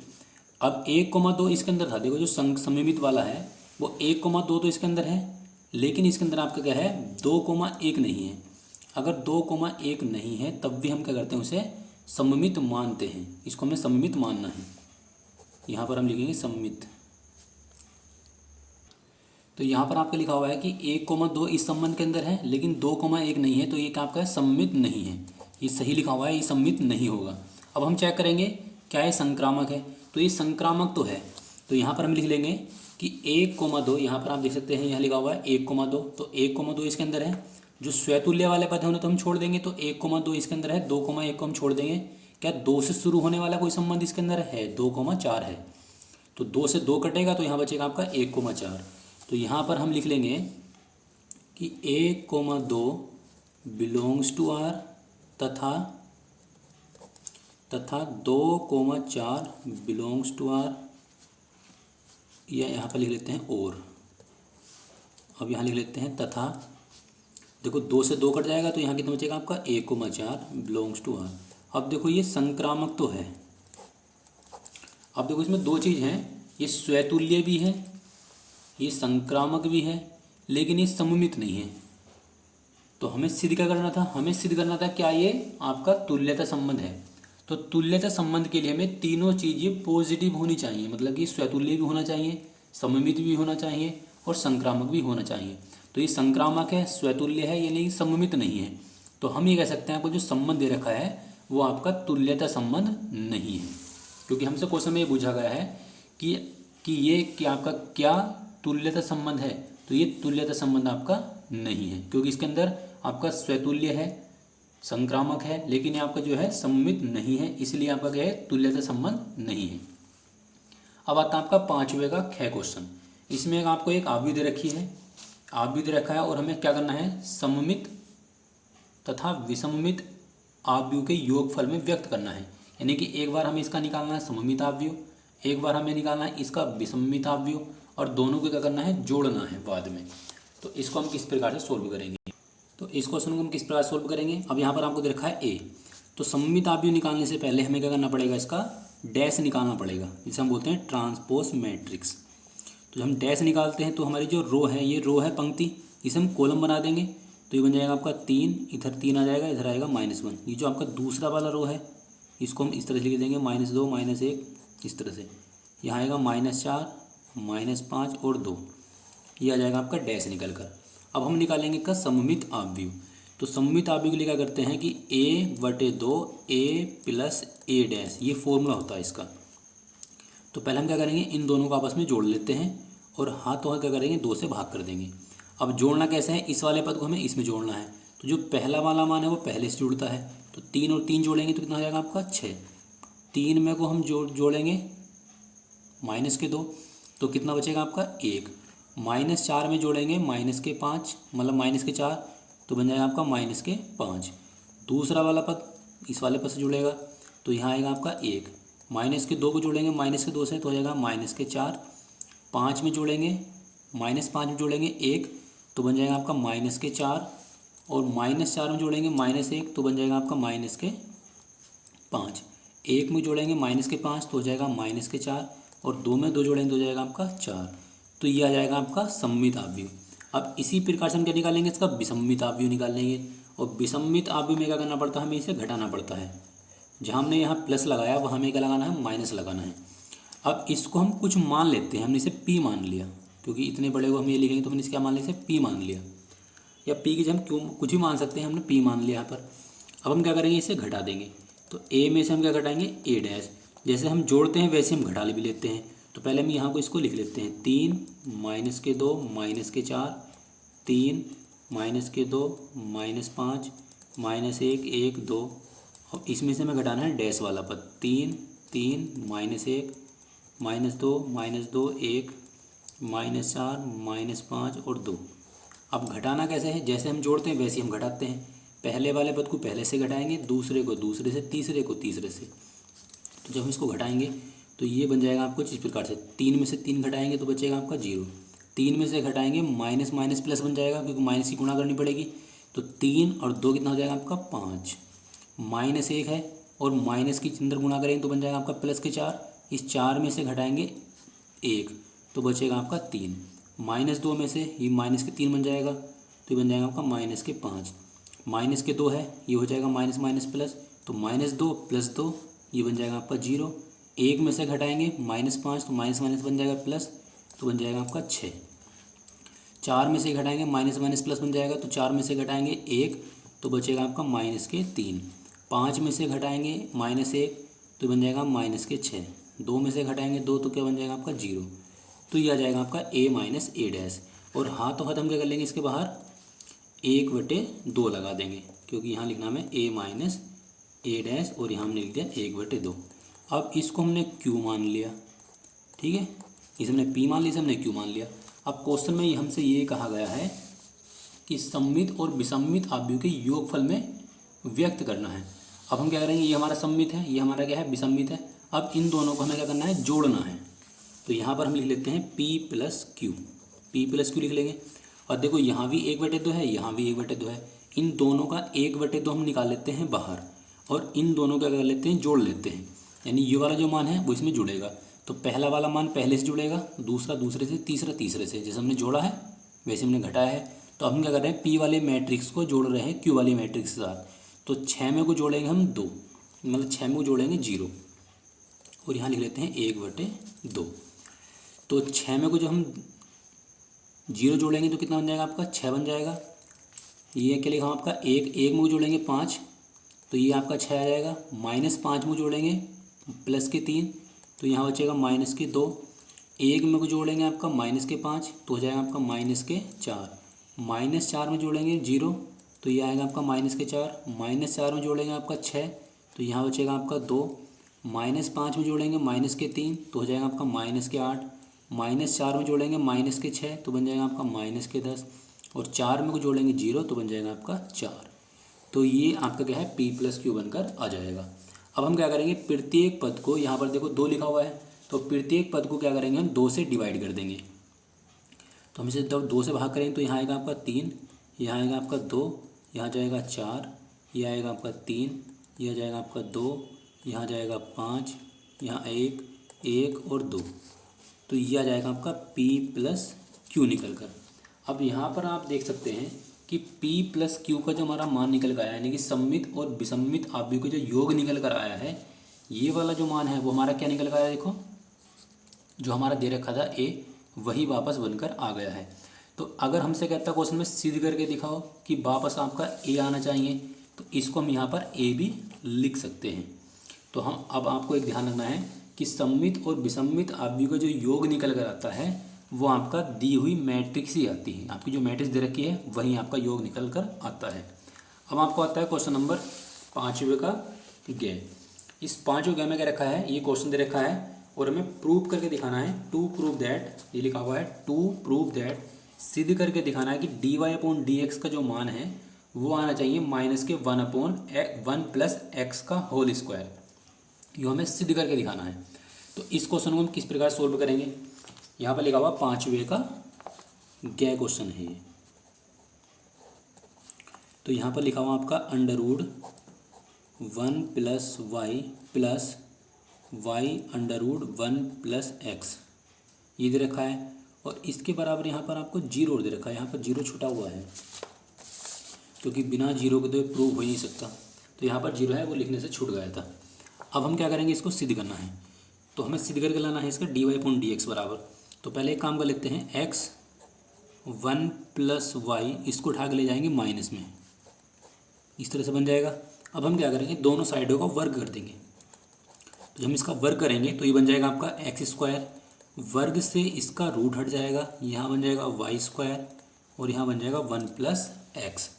अब 1,2 इसके अंदर था, देखो जो सममित वाला है वो 1,2 तो इसके अंदर है, लेकिन इसके अंदर आपका क्या है? 2,1 नहीं है। अगर 2,1 नहीं है तब भी हम क्या करते हैं? उसे सममित मानते हैं, इसको हमें सममित मानना है। यहाँ पर हम लिखेंगे सममित। तो यहाँ पर आपका लिखा हुआ है कि 1,2 इस संबंध के अंदर है, लेकिन 2,1 नहीं है, तो ये क्या आपका है? सममित नहीं है। ये सही लिखा हुआ है, ये सममित नहीं होगा। अब हम चेक करेंगे क्या ये संक्रामक है, तो ये संक्रामक तो है। तो यहाँ पर हम लिख लेंगे कि 1,2, यहाँ पर आप देख सकते हैं यहाँ लिखा हुआ है 1,2, तो 1,2 इसके अंदर है। जो स्वतुल्य वाले पद है उन्हें तो हम छोड़ देंगे, तो 1,2 इसके अंदर है, 2,1 को हम छोड़ देंगे। क्या 2 से शुरू होने वाला कोई संबंध इसके अंदर है? 2,4 है, तो 2 से 2 कटेगा तो यहाँ बचेगा आपका 1,4। तो यहाँ पर हम लिख लेंगे कि 1,2 बिलोंग्स टू आर तथा 2,4 बिलोंग्स टू आर, या यहाँ पर लिख लेते हैं और। अब यहाँ लिख लेते हैं तथा, देखो 2 से 2 कट जाएगा तो यहाँ कितना बचेगा आपका? 1,4 बिलोंग्स टू आर। अब देखो ये संक्रामक तो है। अब देखो इसमें दो चीज़ हैं, ये स्वतुल्य भी है, ये संक्रामक भी है, लेकिन ये सममित नहीं है। तो हमें सिद्ध क्या करना था? हमें सिद्ध करना था क्या ये आपका तुल्यता संबंध है। तो तुल्यता संबंध के लिए हमें तीनों चीज़ें पॉजिटिव होनी चाहिए, मतलब कि स्वतुल्य भी होना चाहिए, सममित भी होना चाहिए और संक्रामक भी होना चाहिए। तो ये संक्रामक है, स्वतुल्य है, ये नहीं सममित नहीं है। तो हम ये कह सकते हैं आपको जो संबंध दे रखा है वो आपका तुल्यता संबंध नहीं है, क्योंकि हमसे क्वेश्चन में ये पूछा गया है कि ये क्या आपका क्या तुल्यता संबंध है, तो ये तुल्यता संबंध आपका नहीं है, क्योंकि इसके अंदर आपका स्वतुल्य है, संक्रामक है, लेकिन ये आपका जो है सममित नहीं है, इसलिए आपका क्या है? तुल्यता संबंध नहीं है। अब आता है आपका 5वें का ख क्वेश्चन। इसमें आपको एक आव्यूह दे रखी है, आव्यूह दे रखा है और हमें क्या करना है? सममित तथा विसममित आव्यूह के योगफल में व्यक्त करना है। यानी कि एक बार हमें इसका निकालना है सममित आव्यूह, एक बार हमें निकालना है इसका विसममित आव्यूह, और दोनों को क्या करना है? जोड़ना है बाद में। तो इसको हम किस प्रकार से सोल्व करेंगे? तो इस क्वेश्चन को हम किस प्रकार सोल्व करेंगे? अब यहाँ पर आपको दे रखा है ए, तो सममित आव्यूह निकालने से पहले हमें क्या करना पड़ेगा? इसका डैश निकालना पड़ेगा, जिसे हम बोलते हैं ट्रांसपोज मैट्रिक्स। तो जब हम डैश निकालते हैं तो हमारी जो रो है, ये रो है पंक्ति, इसे हम कॉलम बना देंगे। तो ये बन जाएगा आपका 3, इधर 3 आ जाएगा, इधर आएगा -1। ये जो आपका दूसरा वाला रो है इसको हम इस तरह से लिख देंगे -2 -1, इस तरह से। यहाँ आएगा -4 -5 और 2, ये आ जाएगा आपका डैश निकल कर। अब हम निकालेंगे इसका सममित आव्यूह। तो सममित आव्यूह के लिए क्या करते हैं कि a/2 a plus a dash, ये फॉर्मूला होता है इसका। तो पहले हम क्या करेंगे, इन दोनों को आपस में जोड़ लेते हैं और हाथों हाथ क्या करेंगे, 2 से भाग कर देंगे। अब जोड़ना कैसे है, इस वाले पद को हमें इसमें जोड़ना है। तो जो पहला वाला मान है वो पहले से जुड़ता है, तो 3 और 3 जोड़ेंगे तो कितना हो जाएगा आपका 6। 3 में को हम जोड़ेंगे -2, तो कितना बचेगा आपका 1। -4 में जोड़ेंगे -5, मतलब -4, तो बन जाएगा आपका -5। दूसरा वाला पद इस वाले पद से जुड़ेगा तो यहाँ आएगा आपका 1। -2 को जोड़ेंगे -2 से तो हो जाएगा -4। 5 में जोड़ेंगे -5 में जोड़ेंगे 1, तो बन जाएगा आपका -4। और -4 में जोड़ेंगे -1, तो बन जाएगा आपका -5। 1 में जोड़ेंगे -5 तो हो जाएगा -4, और 2 में 2 जोड़ेंगे तो हो जाएगा आपका 4। तो ये आ जाएगा आपका सममित आव्यूह। अब इसी प्रकार से हम क्या निकालेंगे, इसका विसम्मित आव्यूह निकालेंगे। और विसम्मित आव्यूह में क्या करना पड़ता है, हमें इसे घटाना पड़ता है। जहाँ हमने यहाँ प्लस लगाया वहाँ हमें क्या लगाना है, माइनस लगाना है। अब इसको हम कुछ मान लेते हैं, हमने इसे p मान लिया, क्योंकि इतने बड़े को हम ये लिखेंगे तो हमने इसे क्या मान लिया, इसे p मान लिया, या p की जगह हम क्यों कुछ भी मान सकते हैं, हमने p मान लिया यहाँ पर। अब हम क्या करेंगे, इसे घटा देंगे। तो a में से हम क्या घटाएंगे, a डैश। जैसे हम जोड़ते हैं वैसे हम घटा भी लेते हैं। तो पहले हम यहाँ को इसको लिख लेते हैं, 3 -2 -4, 3 -2 -5 -1 1 2। और इसमें से हमें घटाना है डैश वाला पद, 3 3 -1 -2 -2 1 -4 -5 और 2। अब घटाना कैसे है, जैसे हम जोड़ते हैं वैसे हम घटाते हैं। पहले वाले पद को पहले से घटाएंगे, दूसरे को दूसरे से, तीसरे को तीसरे से। तो जब हम इसको घटाएंगे तो ये बन जाएगा आपको इस प्रकार से, 3 में से 3 घटाएंगे तो बचेगा आपका 0। 3 में से घटाएंगे माइनस माइनस प्लस बन जाएगा, क्योंकि माइनस की गुणा करनी पड़ेगी। तो 3 और 2 कितना हो जाएगा आपका 5। -1 है और माइनस की अंदर गुणा करेंगे तो बन जाएगा आपका प्लस के 4। इस 4 में से घटाएंगे 1 तो बचेगा आपका 3। -2 में से ये माइनस के 3 बन जाएगा, तो ये बन जाएगा आपका -5। -2 है, ये हो जाएगा माइनस माइनस प्लस, तो -2 + 2 ये बन जाएगा आपका 0। 1 में से घटाएंगे -5 तो माइनस माइनस बन जाएगा प्लस, तो बन जाएगा आपका 6। 4 में से घटाएंगे माइनस माइनस प्लस बन जाएगा, तो 4 में से घटाएंगे 1 तो बचेगा आपका -3। 5 में से घटाएंगे -1 तो बन जाएगा -6। 2 में से घटाएंगे 2 तो क्या बन जाएगा आपका 0। तो ये आ जाएगा आपका a - a डैश। और हाथों हाथ हम क्या कर लेंगे, इसके बाहर 1/2 लगा देंगे, क्योंकि यहाँ लिखना हमें a - a डैश और यहाँ हमने लिख दिया 1/2। अब इसको हमने q मान लिया, ठीक है, इसे हमने p मान लिया, इसे हमने q मान लिया। अब क्वेश्चन में हमसे ये कहा गया है कि सममित और विसम्मित आव्यूह के योगफल में व्यक्त करना है। अब हम क्या करेंगे, ये हमारा सममित है, ये हमारा क्या है, विसम्मित है। अब इन दोनों को हमें क्या करना है, जोड़ना है। तो यहाँ पर हम लिख लेते हैं p + q, p + q लिख लेंगे। और देखो यहाँ भी 1/2 है, यहाँ भी 1/2 है। इन दोनों का 1/2 हम निकाल लेते हैं बाहर, और इन दोनों का क्या कर लेते हैं, जोड़ लेते हैं। यानी ये वाला जो मान है वो इसमें जुड़ेगा। तो पहला वाला मान पहले से जुड़ेगा, दूसरा दूसरे से, तीसरा तीसरे से। जैसे हमने जोड़ा है वैसे हमने घटाया है। तो अब हम क्या कर रहे हैं, p वाले मैट्रिक्स को जोड़ रहे हैं q वाली मैट्रिक्स के साथ। तो 6 में को जोड़ेंगे हम 2, मतलब 6 में को जोड़ेंगे 0, और यहाँ लिख लेते हैं 1/2। तो 6 में को जो हम 0 जोड़ेंगे तो कितना बन जाएगा आपका 6 बन जाएगा। ये क्या लिखा आपका 1 में को जोड़ेंगे 5, तो ये आपका 6 आ जाएगा। -5 में जोड़ेंगे +3, तो यहाँ बचेगा -2। 1 में को जोड़ेंगे आपका -5, तो हो जाएगा आपका -4। -4 में जोड़ेंगे 0, तो ये आएगा आपका -4। -4 में जोड़ेंगे आपका 6, तो यहाँ बचेगा आपका 2। -5 में जोड़ेंगे -3, तो हो जाएगा आपका -8। -4 में जोड़ेंगे -6, तो बन जाएगा आपका -10। और 4 में को जोड़ेंगे 0, तो बन जाएगा आपका 4। तो ये आपका क्या है, p + q बनकर आ जाएगा। अब हम क्या करेंगे, प्रत्येक पद को, यहाँ पर देखो 2 लिखा हुआ है, तो प्रत्येक पद को क्या करेंगे, हम 2 से डिवाइड कर देंगे। तो हम इसे 2 से भाग करेंगे तो यहाँ आएगा आपका 3, यहाँ आएगा आपका 2, यहाँ जाएगा 4, यह आएगा आपका 3, यह जाएगा आपका 2, यहाँ जाएगा 5, यहाँ 1 और 2। तो यह आ जाएगा आपका p + q निकल कर। अब यहाँ पर आप देख सकते हैं कि p + q का जो हमारा मान निकल कर आया, यानी कि सममित और विसम्मित आव्यूह का जो योग निकल कर आया है, ये वाला जो मान है वो हमारा क्या निकल कर आया, देखो जो हमारा दे रखा था a, वही वापस बनकर आ गया है। तो अगर हमसे कहता है क्वेश्चन में सिद्ध करके दिखाओ कि वापस आपका ए आना चाहिए, तो इसको हम यहाँ पर ए भी लिख सकते हैं। तो हम अब आपको एक ध्यान रखना है कि सममित और विसम्मित आवयवों का जो योग निकल कर आता है वो आपका दी हुई मैट्रिक्स ही आती है। आपकी जो मैट्रिक्स दे रखी है वही आपका योग निकल कर आता है। अब आपको आता है क्वेश्चन नंबर 5वें का ग। इस 5वें ग में क्या रखा है, ये क्वेश्चन दे रखा है और हमें प्रूव करके दिखाना है। टू प्रूव दैट, ये लिखा हुआ है टू प्रूव दैट, सिद्ध करके दिखाना है कि D Y upon D X का जो मान है वो आना चाहिए माइनस के 1 प्लस एक्स का होल स्क्वायर। ये हमें सिद्ध करके दिखाना है। तो इस क्वेश्चन को हम किस प्रकार सोल्व करेंगे, यहाँ पर लिखा हुआ 5वें का ग क्वेश्चन है ये। तो यहाँ पर लिखा हुआ आपका under root 1 plus Y under root 1 plus X ये दे रखा है, और इसके बराबर यहाँ पर आपको जीरो दे रखा है। यहाँ पर जीरो छुटा हुआ है क्योंकि बिना जीरो के तो ये प्रूव हो ही नहीं सकता, तो यहाँ पर जीरो है वो लिखने से छूट गया था। अब हम क्या करेंगे, इसको सिद्ध करना है। तो हमें सिद्ध करके लाना है इसका D Y upon D X बराबर। तो पहले एक काम कर लेते हैं, एक्स 1 प्लस वाई इसको उठा के ले जाएंगे माइनस में, इस तरह से बन जाएगा। अब हम क्या करेंगे, दोनों साइडों का वर्ग कर देंगे। तो जब हम इसका वर्ग करेंगे तो ये बन जाएगा आपका एक्स स्क्वायर, वर्ग से इसका रूट हट जाएगा, यहाँ बन जाएगा वाई स्क्वायर और यहाँ बन जाएगा 1 प्लस एक्स।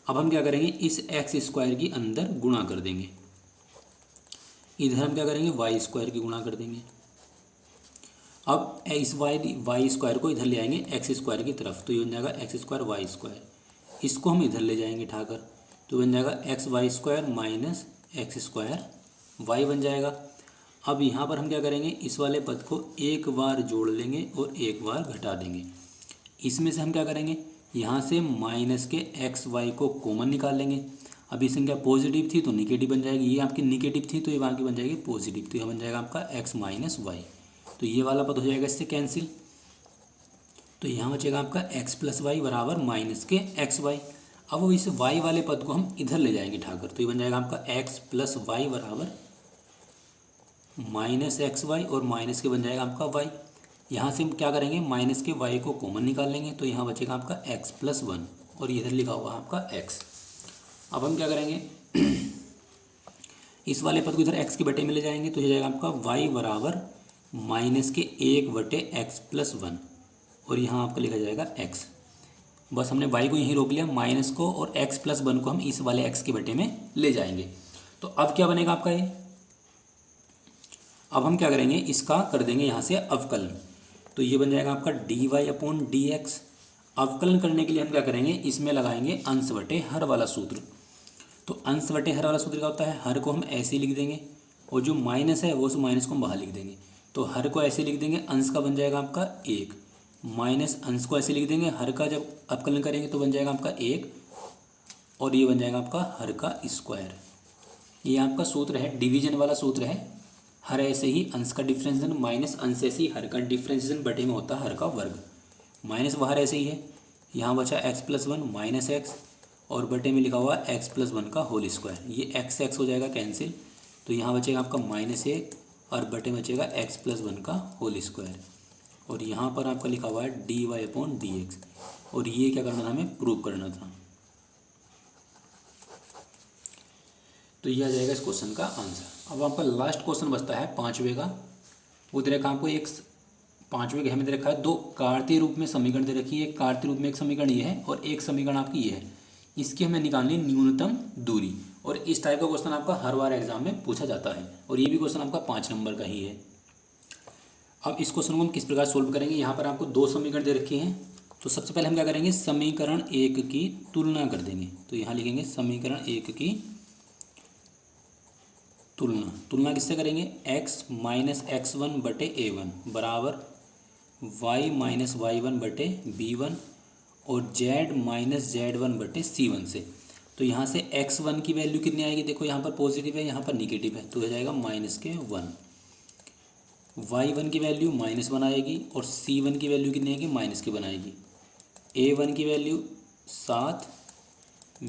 अब हम क्या करेंगे, इस एक्स स्क्वायर की अंदर गुणा कर देंगे, इधर हम क्या करेंगे वाई स्क्वायर की गुणा कर देंगे। अब इस वाई स्क्वायर को इधर ले आएंगे एक्स स्क्वायर की तरफ, तो ये बन जाएगा एक्स स्क्वायर वाई स्क्वायर। इसको हम इधर ले जाएंगे उठाकर, तो बन जाएगा X Y square minus X square Y बन जाएगा। अब यहाँ पर हम क्या करेंगे, इस वाले पद को एक बार जोड़ लेंगे और एक बार घटा देंगे। इसमें से हम क्या करेंगे, यहाँ से माइनस के एक्स वाई को कॉमन निकाल लेंगे। अब ये संख्या पॉजिटिव थी तो निगेटिव बन जाएगी, ये आपकी निगेटिव थी तो ये वहाँ की बन जाएगी पॉजिटिव, तो यह बन जाएगा आपका एक्स माइनस वाई। तो ये वाला पद हो जाएगा इससे कैंसिल, तो यहाँ बचेगा आपका एक्स प्लस वाई बराबर माइनस के एक्स वाई। अब वो इस वाई वाले पद को हम इधर ले जाएंगे उठाकर, तो ये बन जाएगा आपका एक्स प्लस वाई बराबर माइनस एक्स वाई, और माइनस के बन जाएगा आपका वाई। यहाँ से हम क्या करेंगे, माइनस के वाई को कॉमन निकाल लेंगे, तो यहाँ बचेगा आपका एक्स प्लस 1 और इधर लिखा हुआ आपका एक्स। अब हम क्या करेंगे, इस वाले पद को इधर एक्स के बटे में ले जाएंगे, तो हो जाएगा आपका वाई बराबर माइनस के 1 बटे एक्स प्लस 1 और यहाँ आपका लिखा जाएगा एक्स। बस हमने वाई को यहीं रोक लिया, माइनस को और एक्स प्लस 1 को हम इस वाले एक्स के बटे में ले जाएंगे। तो अब क्या बनेगा आपका ये, अब हम क्या करेंगे, इसका कर देंगे यहाँ से अवकलन, तो ये बन जाएगा आपका D Y upon D X. अवकलन करने के लिए हम क्या करेंगे, इसमें लगाएंगे अंश बटे हर वाला सूत्र। तो अंश बटे हर वाला सूत्र क्या होता है, हर को हम ऐसे ही लिख देंगे और जो माइनस है वो उस माइनस को हम बाहर लिख देंगे। तो हर को ऐसे लिख देंगे, अंश का बन जाएगा आपका 1 माइनस अंश को ऐसे लिख देंगे, हर का जब अवकलन करेंगे तो बन जाएगा आपका 1 और ये बन जाएगा आपका हर का स्क्वायर। ये आपका सूत्र है, डिवीजन वाला सूत्र है। हर ऐसे ही अंश का डिफ्रेंशिएशन माइनस अंश ऐसे ही हर का डिफ्रेंशिएशन बटे में होता है हर का वर्ग, माइनस बाहर ऐसे ही है। यहाँ बचा एक्स प्लस 1 माइनस एक्स और बटे में लिखा हुआ एक्स प्लस 1 का होल स्क्वायर, ये एक्स एक्स हो जाएगा कैंसिल, तो यहाँ बचेगा आपका -1 और बटे में बचेगा एक्स प्लस 1 का होल स्क्वायर और यहाँ पर आपका लिखा हुआ है D Y upon D X. और ये क्या करना था, हमें प्रूव करना था। तो ये आ जाएगा इस क्वेश्चन का आंसर। अब आपका लास्ट क्वेश्चन बचता है 5वें का। वो दे रखा आपको एक 5वें घय में दे रखा है 2 कार्तीय रूप में समीकरण दे रखी है। एक कार्तीय रूप में एक समीकरण ये है और एक समीकरण आपकी ये है। इसकी हमें निकालनी न्यूनतम दूरी, और इस टाइप का क्वेश्चन आपका हर बार एग्जाम में पूछा जाता है और ये भी क्वेश्चन आपका 5 नंबर का ही है। अब इस क्वेश्चन को हम किस प्रकार सोल्व करेंगे, यहाँ पर आपको 2 समीकरण दे रखे हैं। तो सबसे पहले हम क्या करेंगे, समीकरण 1 की तुलना कर देंगे। तो यहाँ लिखेंगे समीकरण 1 की तुलना किससे करेंगे, x माइनस x1 बटे a1 बराबर y माइनस y1 बटे b1 और z माइनस z1 बटे c1 से। तो यहाँ से x1 की वैल्यू कितनी आएगी, देखो यहाँ पर पॉजिटिव है, यहाँ पर निगेटिव है, तो हो जाएगा -1। y1 की वैल्यू -1 आएगी और c1 की वैल्यू कितनी आएगी, -1 आएगी। a1 की वैल्यू 7,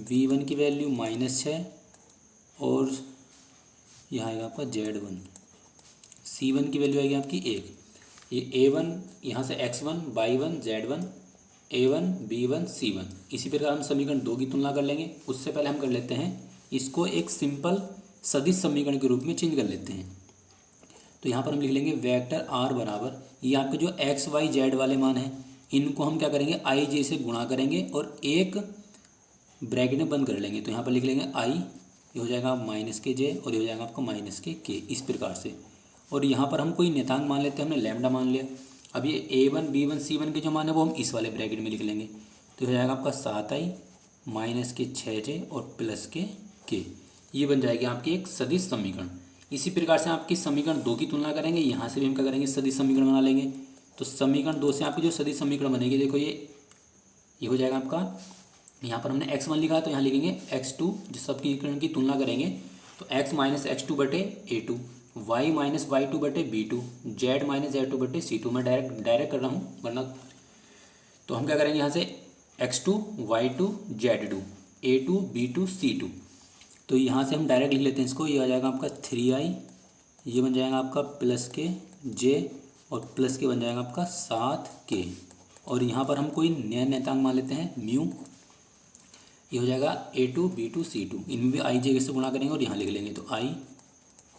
b1 की वैल्यू -6 और यहाँ आएगा आपका z1, c1 की वैल्यू आएगी आपकी 1। ये a1 यहाँ से x1 y1 z1, A1 B1 C1। इसी प्रकार हम समीकरण 2 की तुलना कर लेंगे। उससे पहले हम कर लेते हैं इसको एक सिंपल सदिश समीकरण के रूप में चेंज कर लेते हैं। तो यहाँ पर हम लिख लेंगे वेक्टर आर बराबर, ये आपके जो एक्स वाई जेड वाले मान हैं इनको हम क्या करेंगे आई जे से गुणा करेंगे और एक ब्रैकेट में बंद कर लेंगे। तो यहाँ पर लिख लेंगे आई, ये हो जाएगा माइनस के जे और ये हो जाएगा आपका माइनस के, इस प्रकार से। और यहाँ पर हम कोई नियतांक मान लेते हैं, हमने लैम्डा मान लिया। अब ये A1 B1 C1 के जो मान है वो हम इस वाले ब्रैकेट में लिख लेंगे। तो हो जाएगा आपका 7i माइनस के 6j और प्लस के, ये बन जाएगी आपकी एक सदिश समीकरण। इसी प्रकार से आपकी समीकरण 2 की तुलना करेंगे, यहाँ से भी हम क्या करेंगे सदिश समीकरण बना लेंगे। तो समीकरण 2 से आपकी जो सदिश समीकरण बनेगी, देखो ये हो जाएगा आपका, यहाँ पर हमने x1 लिखा है तो यहाँ लिखेंगे x2, जो समीकरण की तुलना करेंगे तो x माइनस x2 बटे A2, y माइनस y2 बटे B2, z माइनस z2 बटे C2। मैं डायरेक्ट कर रहा हूँ वरना, तो हम क्या करेंगे यहाँ से x2 y2 z2 A2 B2 C2। तो यहाँ से हम डायरेक्ट लिख लेते हैं इसको, ये आ जाएगा आपका 3i, ये बन जाएगा आपका प्लस के j और प्लस के बन जाएगा आपका 7k। और यहाँ पर हम कोई नया नियतांक मान लेते हैं म्यू, ये हो जाएगा A2 B2 C2, इनमें भी आई जे से गुणा करेंगे और यहाँ लिख लेंगे। तो i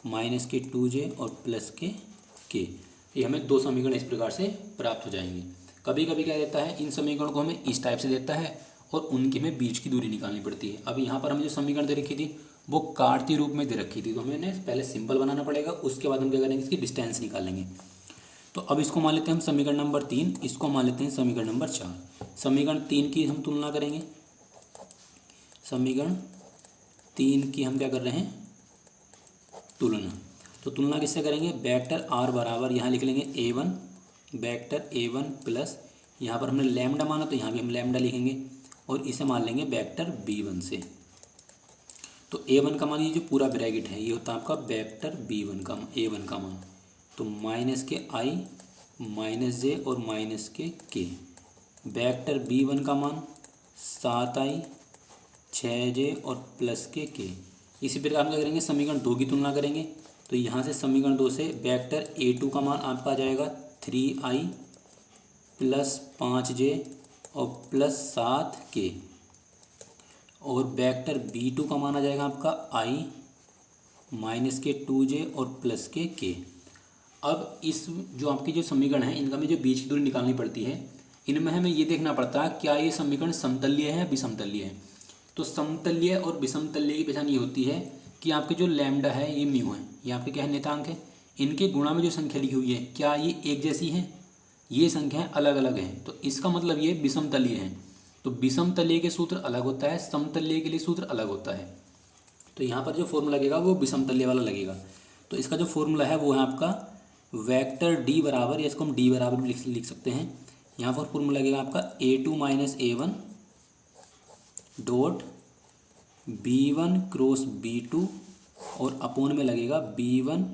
माइनस के 2j और प्लस के ये हमें 2 समीकरण इस प्रकार से प्राप्त हो जाएंगे। कभी कभी क्या देता है, इन समीकरणों को हमें इस टाइप से देता है और उनकी हमें बीच की दूरी निकालनी पड़ती है। अब यहाँ पर हमें जो समीकरण दे रखी थी वो काटती रूप में दे रखी थी, तो हमें पहले सिंपल बनाना पड़ेगा, उसके बाद हम क्या करेंगे इसकी डिस्टेंस निकालेंगे। तो अब इसको मान लेते हैं हम समीकरण नंबर 3, इसको मान लेते हैं समीकरण नंबर 4। समीकरण 3 की हम तुलना करेंगे, समीकरण 3 की हम क्या कर रहे हैं तुलना। तो तुलना किससे करेंगे, वेक्टर आर बराबर यहाँ लिख लेंगे A1, वेक्टर A1 प्लस, यहाँ पर हमने लैम्डा माना तो यहाँ भी हम लैम्डा लिखेंगे और इसे मान लेंगे वेक्टर B1 से। तो A1 का मान, ये जो पूरा ब्रैकेट है ये होता है आपका वेक्टर B1 का A1 का मान। तो माइनस के i माइनस जे और माइनस के वेक्टर B1 का मान 7i 6j और प्लस के। इसी प्रकार हम क्या करेंगे समीकरण 2 की तुलना करेंगे। तो यहाँ से समीकरण 2 से वेक्टर A2 का मान आपका आ जाएगा 3i प्लस 5j और प्लस 7k, और वेक्टर B2 का मान आ जाएगा आपका i माइनस के 2j और प्लस के। अब इस जो आपकी जो समीकरण है इनका में जो बीच की दूरी निकालनी पड़ती है, इनमें हमें ये देखना पड़ता है क्या ये समीकरण समतल्य है या विषमतल्य है। तो समतल्य और विषमतल्य की पहचान ये होती है कि आपके जो लैम्डा है ये म्यू है, ये आपके क्या है नियतांक है, इनके गुणा में जो संख्या लिखी हुई है क्या ये एक जैसी है, ये संख्याएं अलग अलग हैं, तो इसका मतलब ये विषमतल्य है। तो विषमतल्य के सूत्र अलग होता है, समतल्य के लिए सूत्र अलग होता है। तो यहाँ पर जो फॉर्मूला लगेगा वो विषमतल्य वाला लगेगा। तो इसका जो फॉर्मूला है वो है आपका वेक्टर डी बराबर, या इसको हम डी बराबर भी लिख सकते हैं। यहाँ पर फॉर्मूला लगेगा आपका A2 minus A1 dot B1 cross B2 और अपोन में लगेगा B1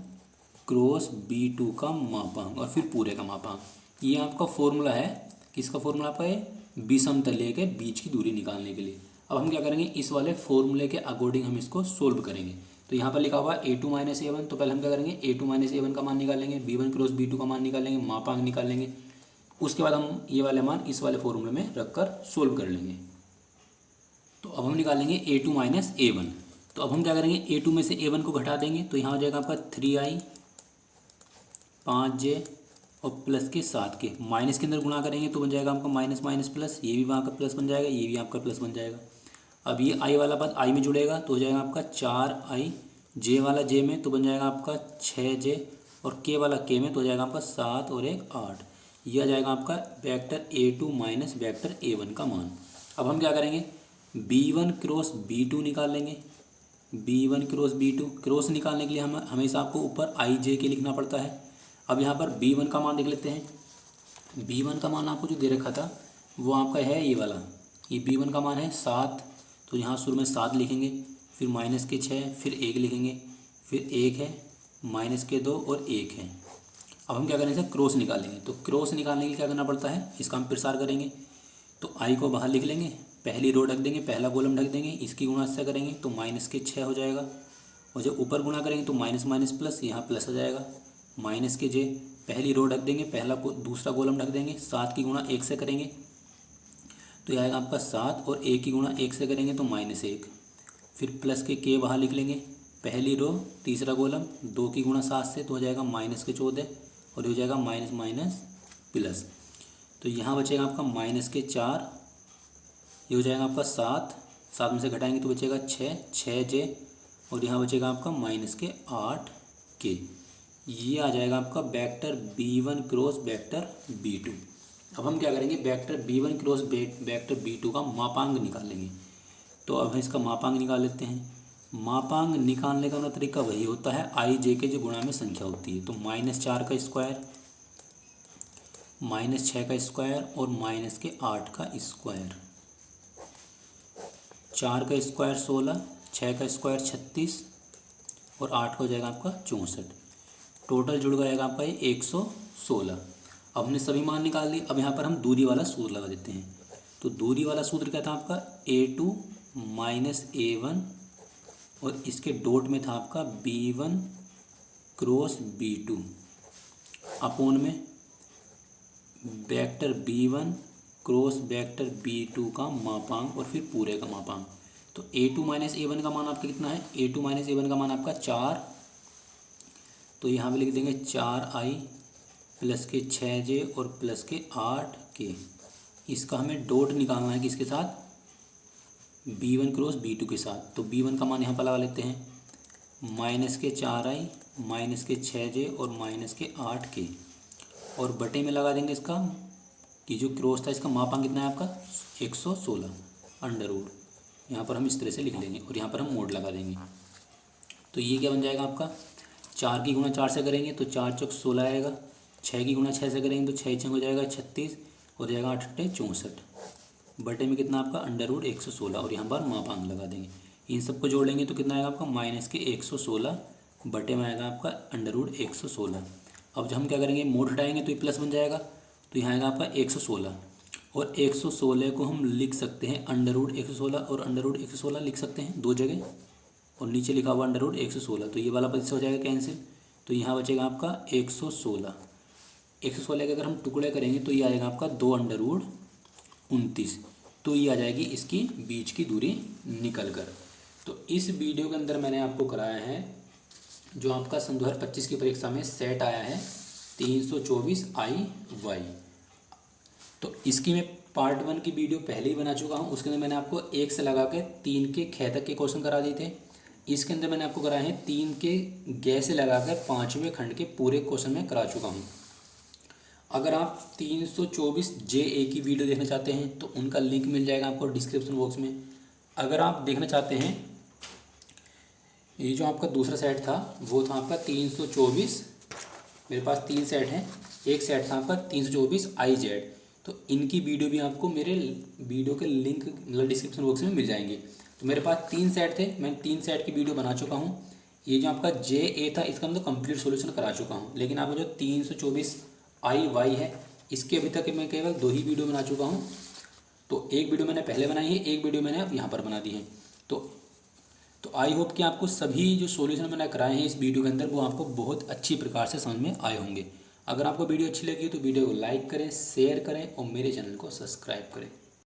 क्रॉस B2 का मापांक और फिर पूरे का मापांक। ये आपका फॉर्मूला है, किसका फॉर्मूला आपका है, विषमतल्य के बीच की दूरी निकालने के लिए। अब हम क्या करेंगे इस वाले फॉर्मूले के अकॉर्डिंग हम इसको सोल्व करेंगे। तो यहाँ पर लिखा हुआ है A2 माइनस A1, तो पहले हम क्या करेंगे A2 माइनस A1 का मान निकालेंगे, B1 क्रॉस B2 का मान निकालेंगे, मापांक निकालेंगे, उसके बाद हम ये वाले मान इस वाले फॉर्मूले में रखकर सोल्व कर लेंगे। तो अब हम निकालेंगे A2 माइनस A1। तो अब हम क्या करेंगे A2 में से A1 को घटा देंगे, तो यहाँ हो जाएगा आपका 3i 5j और प्लस के 7k, माइनस के अंदर गुणा करेंगे तो बन जाएगा आपका माइनस माइनस प्लस, ये भी वहाँ का प्लस बन जाएगा, ये भी आपका प्लस बन जाएगा। अब ये i वाला पद i में जुड़ेगा तो हो जाएगा आपका 4i, j वाला j में तो बन जाएगा आपका 6j और k वाला k में तो हो जाएगा आपका 7 और 1 8। यह आ जाएगा आपका vector A2 minus vector A1 का मान। अब हम क्या करेंगे B1 क्रॉस B2 निकाल लेंगे। B1 क्रॉस B2 क्रॉस निकालने के लिए हम हमेशा आपको ऊपर i j के लिखना पड़ता है। अब यहाँ पर B1 का मान देख लेते हैं। B1 का मान आपको जो दे रखा था वो आपका है ये वाला, ये B1 का मान है 7, तो यहाँ शुरू में 7 लिखेंगे, फिर माइनस के 6, फिर 1 लिखेंगे, फिर 1 है, माइनस के 2 और 1 है। अब हम क्या करेंगे क्रॉस निकालेंगे। तो क्रॉस निकालने के लिए क्या करना पड़ता है, इसका हम प्रसार करेंगे। तो i को बाहर लिख लेंगे, पहली रो ढक देंगे, पहला कॉलम ढक देंगे, इसकी गुणा से करेंगे तो माइनस के 6 हो जाएगा, और जब ऊपर गुणा करेंगे तो माइनस माइनस प्लस, यहाँ प्लस आ जाएगा, माइनस के j, पहली रो ढक देंगे, पहला दूसरा कॉलम ढक देंगे, 7 की गुणा 1 से करेंगे तो यह आएगा आपका 7 और a की गुणा 1 से करेंगे तो -1, फिर प्लस के बाहर लिख लेंगे, पहली रो तीसरा कॉलम, 2 की गुणा 7 से तो हो जाएगा -14 और ये हो जाएगा माइनस माइनस प्लस। तो यहाँ बचेगा आपका -4, ये हो जाएगा आपका 7 में से घटाएंगे तो बचेगा 6 और यहाँ बचेगा आपका -8 ये आ जाएगा आपका vector b1 cross vector b2। अब हम क्या करेंगे, vector b1 cross vector b2 का मापांक निकालेंगे। तो अब हम इसका मापांक निकाल लेते हैं। मापांक निकालने का अपना तरीका वही होता है i j के जो गुणा में संख्या होती है। तो -4 का स्क्वायर, -6 का स्क्वायर और -8 का स्क्वायर। 4 का स्क्वायर 16, 6 का स्क्वायर 36 और 8 का हो जाएगा आपका 64। टोटल जुड़ जाएगा आपका ये 116। अब हमने सभी मान निकाल लिए। अब यहाँ पर हम दूरी वाला सूत्र लगा देते हैं। तो दूरी वाला सूत्र क्या था आपका, a2 - a1 और इसके डॉट में था आपका b1 क्रॉस b2 अपोन में vector b1 cross vector b2 का मापांक और फिर पूरे का मापांक। तो a2 - a1 का मान आपका कितना है, a2 - a1 का मान आपका 4। तो यहाँ पे लिख देंगे 4i प्लस के 6j और प्लस के 8k। इसका हमें डॉट निकालना है किसके साथ, b1 क्रॉस b2 के साथ। तो b1 का मान यहाँ पर लगा लेते हैं, -4i -6j और -8k और बटे में लगा देंगे इसका कि जो क्रॉस था इसका मापांक कितना है आपका 116 अंडर। यहाँ पर हम इस तरह से लिख लेंगे और यहाँ पर हम मोड लगा देंगे। तो ये क्या बन जाएगा आपका, 4 की गुणा 4 से करेंगे तो 4 चौक 16 आएगा, 6 की गुणा 6 से करेंगे तो 6 छः हो जाएगा 36 और जाएगा 8 8 64 बटे में कितना आपका √116 और यहाँ पर मापांक लगा देंगे। इन सबको जोड़ लेंगे तो कितना आएगा आपका -116 बटे में आएगा आपका √116। अब जब हम क्या करेंगे, मोड हटाएंगे तो ये प्लस बन जाएगा। तो यहाँ आएगा आपका 116 और 116 को हम लिख सकते हैं √116 और √116 लिख सकते हैं दो जगह और नीचे लिखा हुआ √116। तो ये वाला पद से हो जाएगा कैंसिल। तो यहाँ बचेगा आपका 116 के अगर हम टुकड़े करेंगे तो ये आएगा आपका 2√29। तो ये आ जाएगी इसकी बीच की दूरी निकल कर। तो इस वीडियो के अंदर मैंने आपको कराया है जो आपका सन 2025 की परीक्षा में सेट आया है 324IY। तो इसकी मैं पार्ट 1 की वीडियो पहले ही बना चुका हूँ। उसके अंदर मैंने आपको 1 से लगा के 3 के ख तक के क्वेश्चन करा दिए थे। इसके अंदर मैंने आपको कराए हैं 3 के ग से लगाकर 5वें खंड के पूरे क्वेश्चन में करा चुका हूँ। अगर आप 324JA की वीडियो देखना चाहते हैं तो उनका लिंक मिल जाएगा आपको डिस्क्रिप्शन बॉक्स में। अगर आप देखना चाहते हैं ये जो आपका दूसरा सेट था वो था आपका 324, मेरे पास 3 सेट हैं, एक सेट था आपका 324IZ। तो इनकी वीडियो भी आपको मेरे वीडियो के लिंक मतलब डिस्क्रिप्शन बॉक्स में मिल जाएंगे। तो मेरे पास 3 सेट थे, मैं 3 सेट की वीडियो बना चुका हूँ। ये जो आपका JA था इसका मैं कंप्लीट सॉल्यूशन करा चुका हूँ। लेकिन आपको जो 324IY है इसके अभी तक मैं केवल 2 ही वीडियो बना चुका हूँ। तो एक वीडियो मैंने पहले बनाई है, एक वीडियो मैंने अब यहाँ पर बना दी है। तो आई होप कि आपको सभी जो सॉल्यूशन मैंने कराए हैं इस वीडियो के अंदर वो आपको बहुत अच्छी प्रकार से समझ में आए होंगे। अगर आपको वीडियो अच्छी लगी तो वीडियो को लाइक करें, शेयर करें और मेरे चैनल को सब्सक्राइब करें।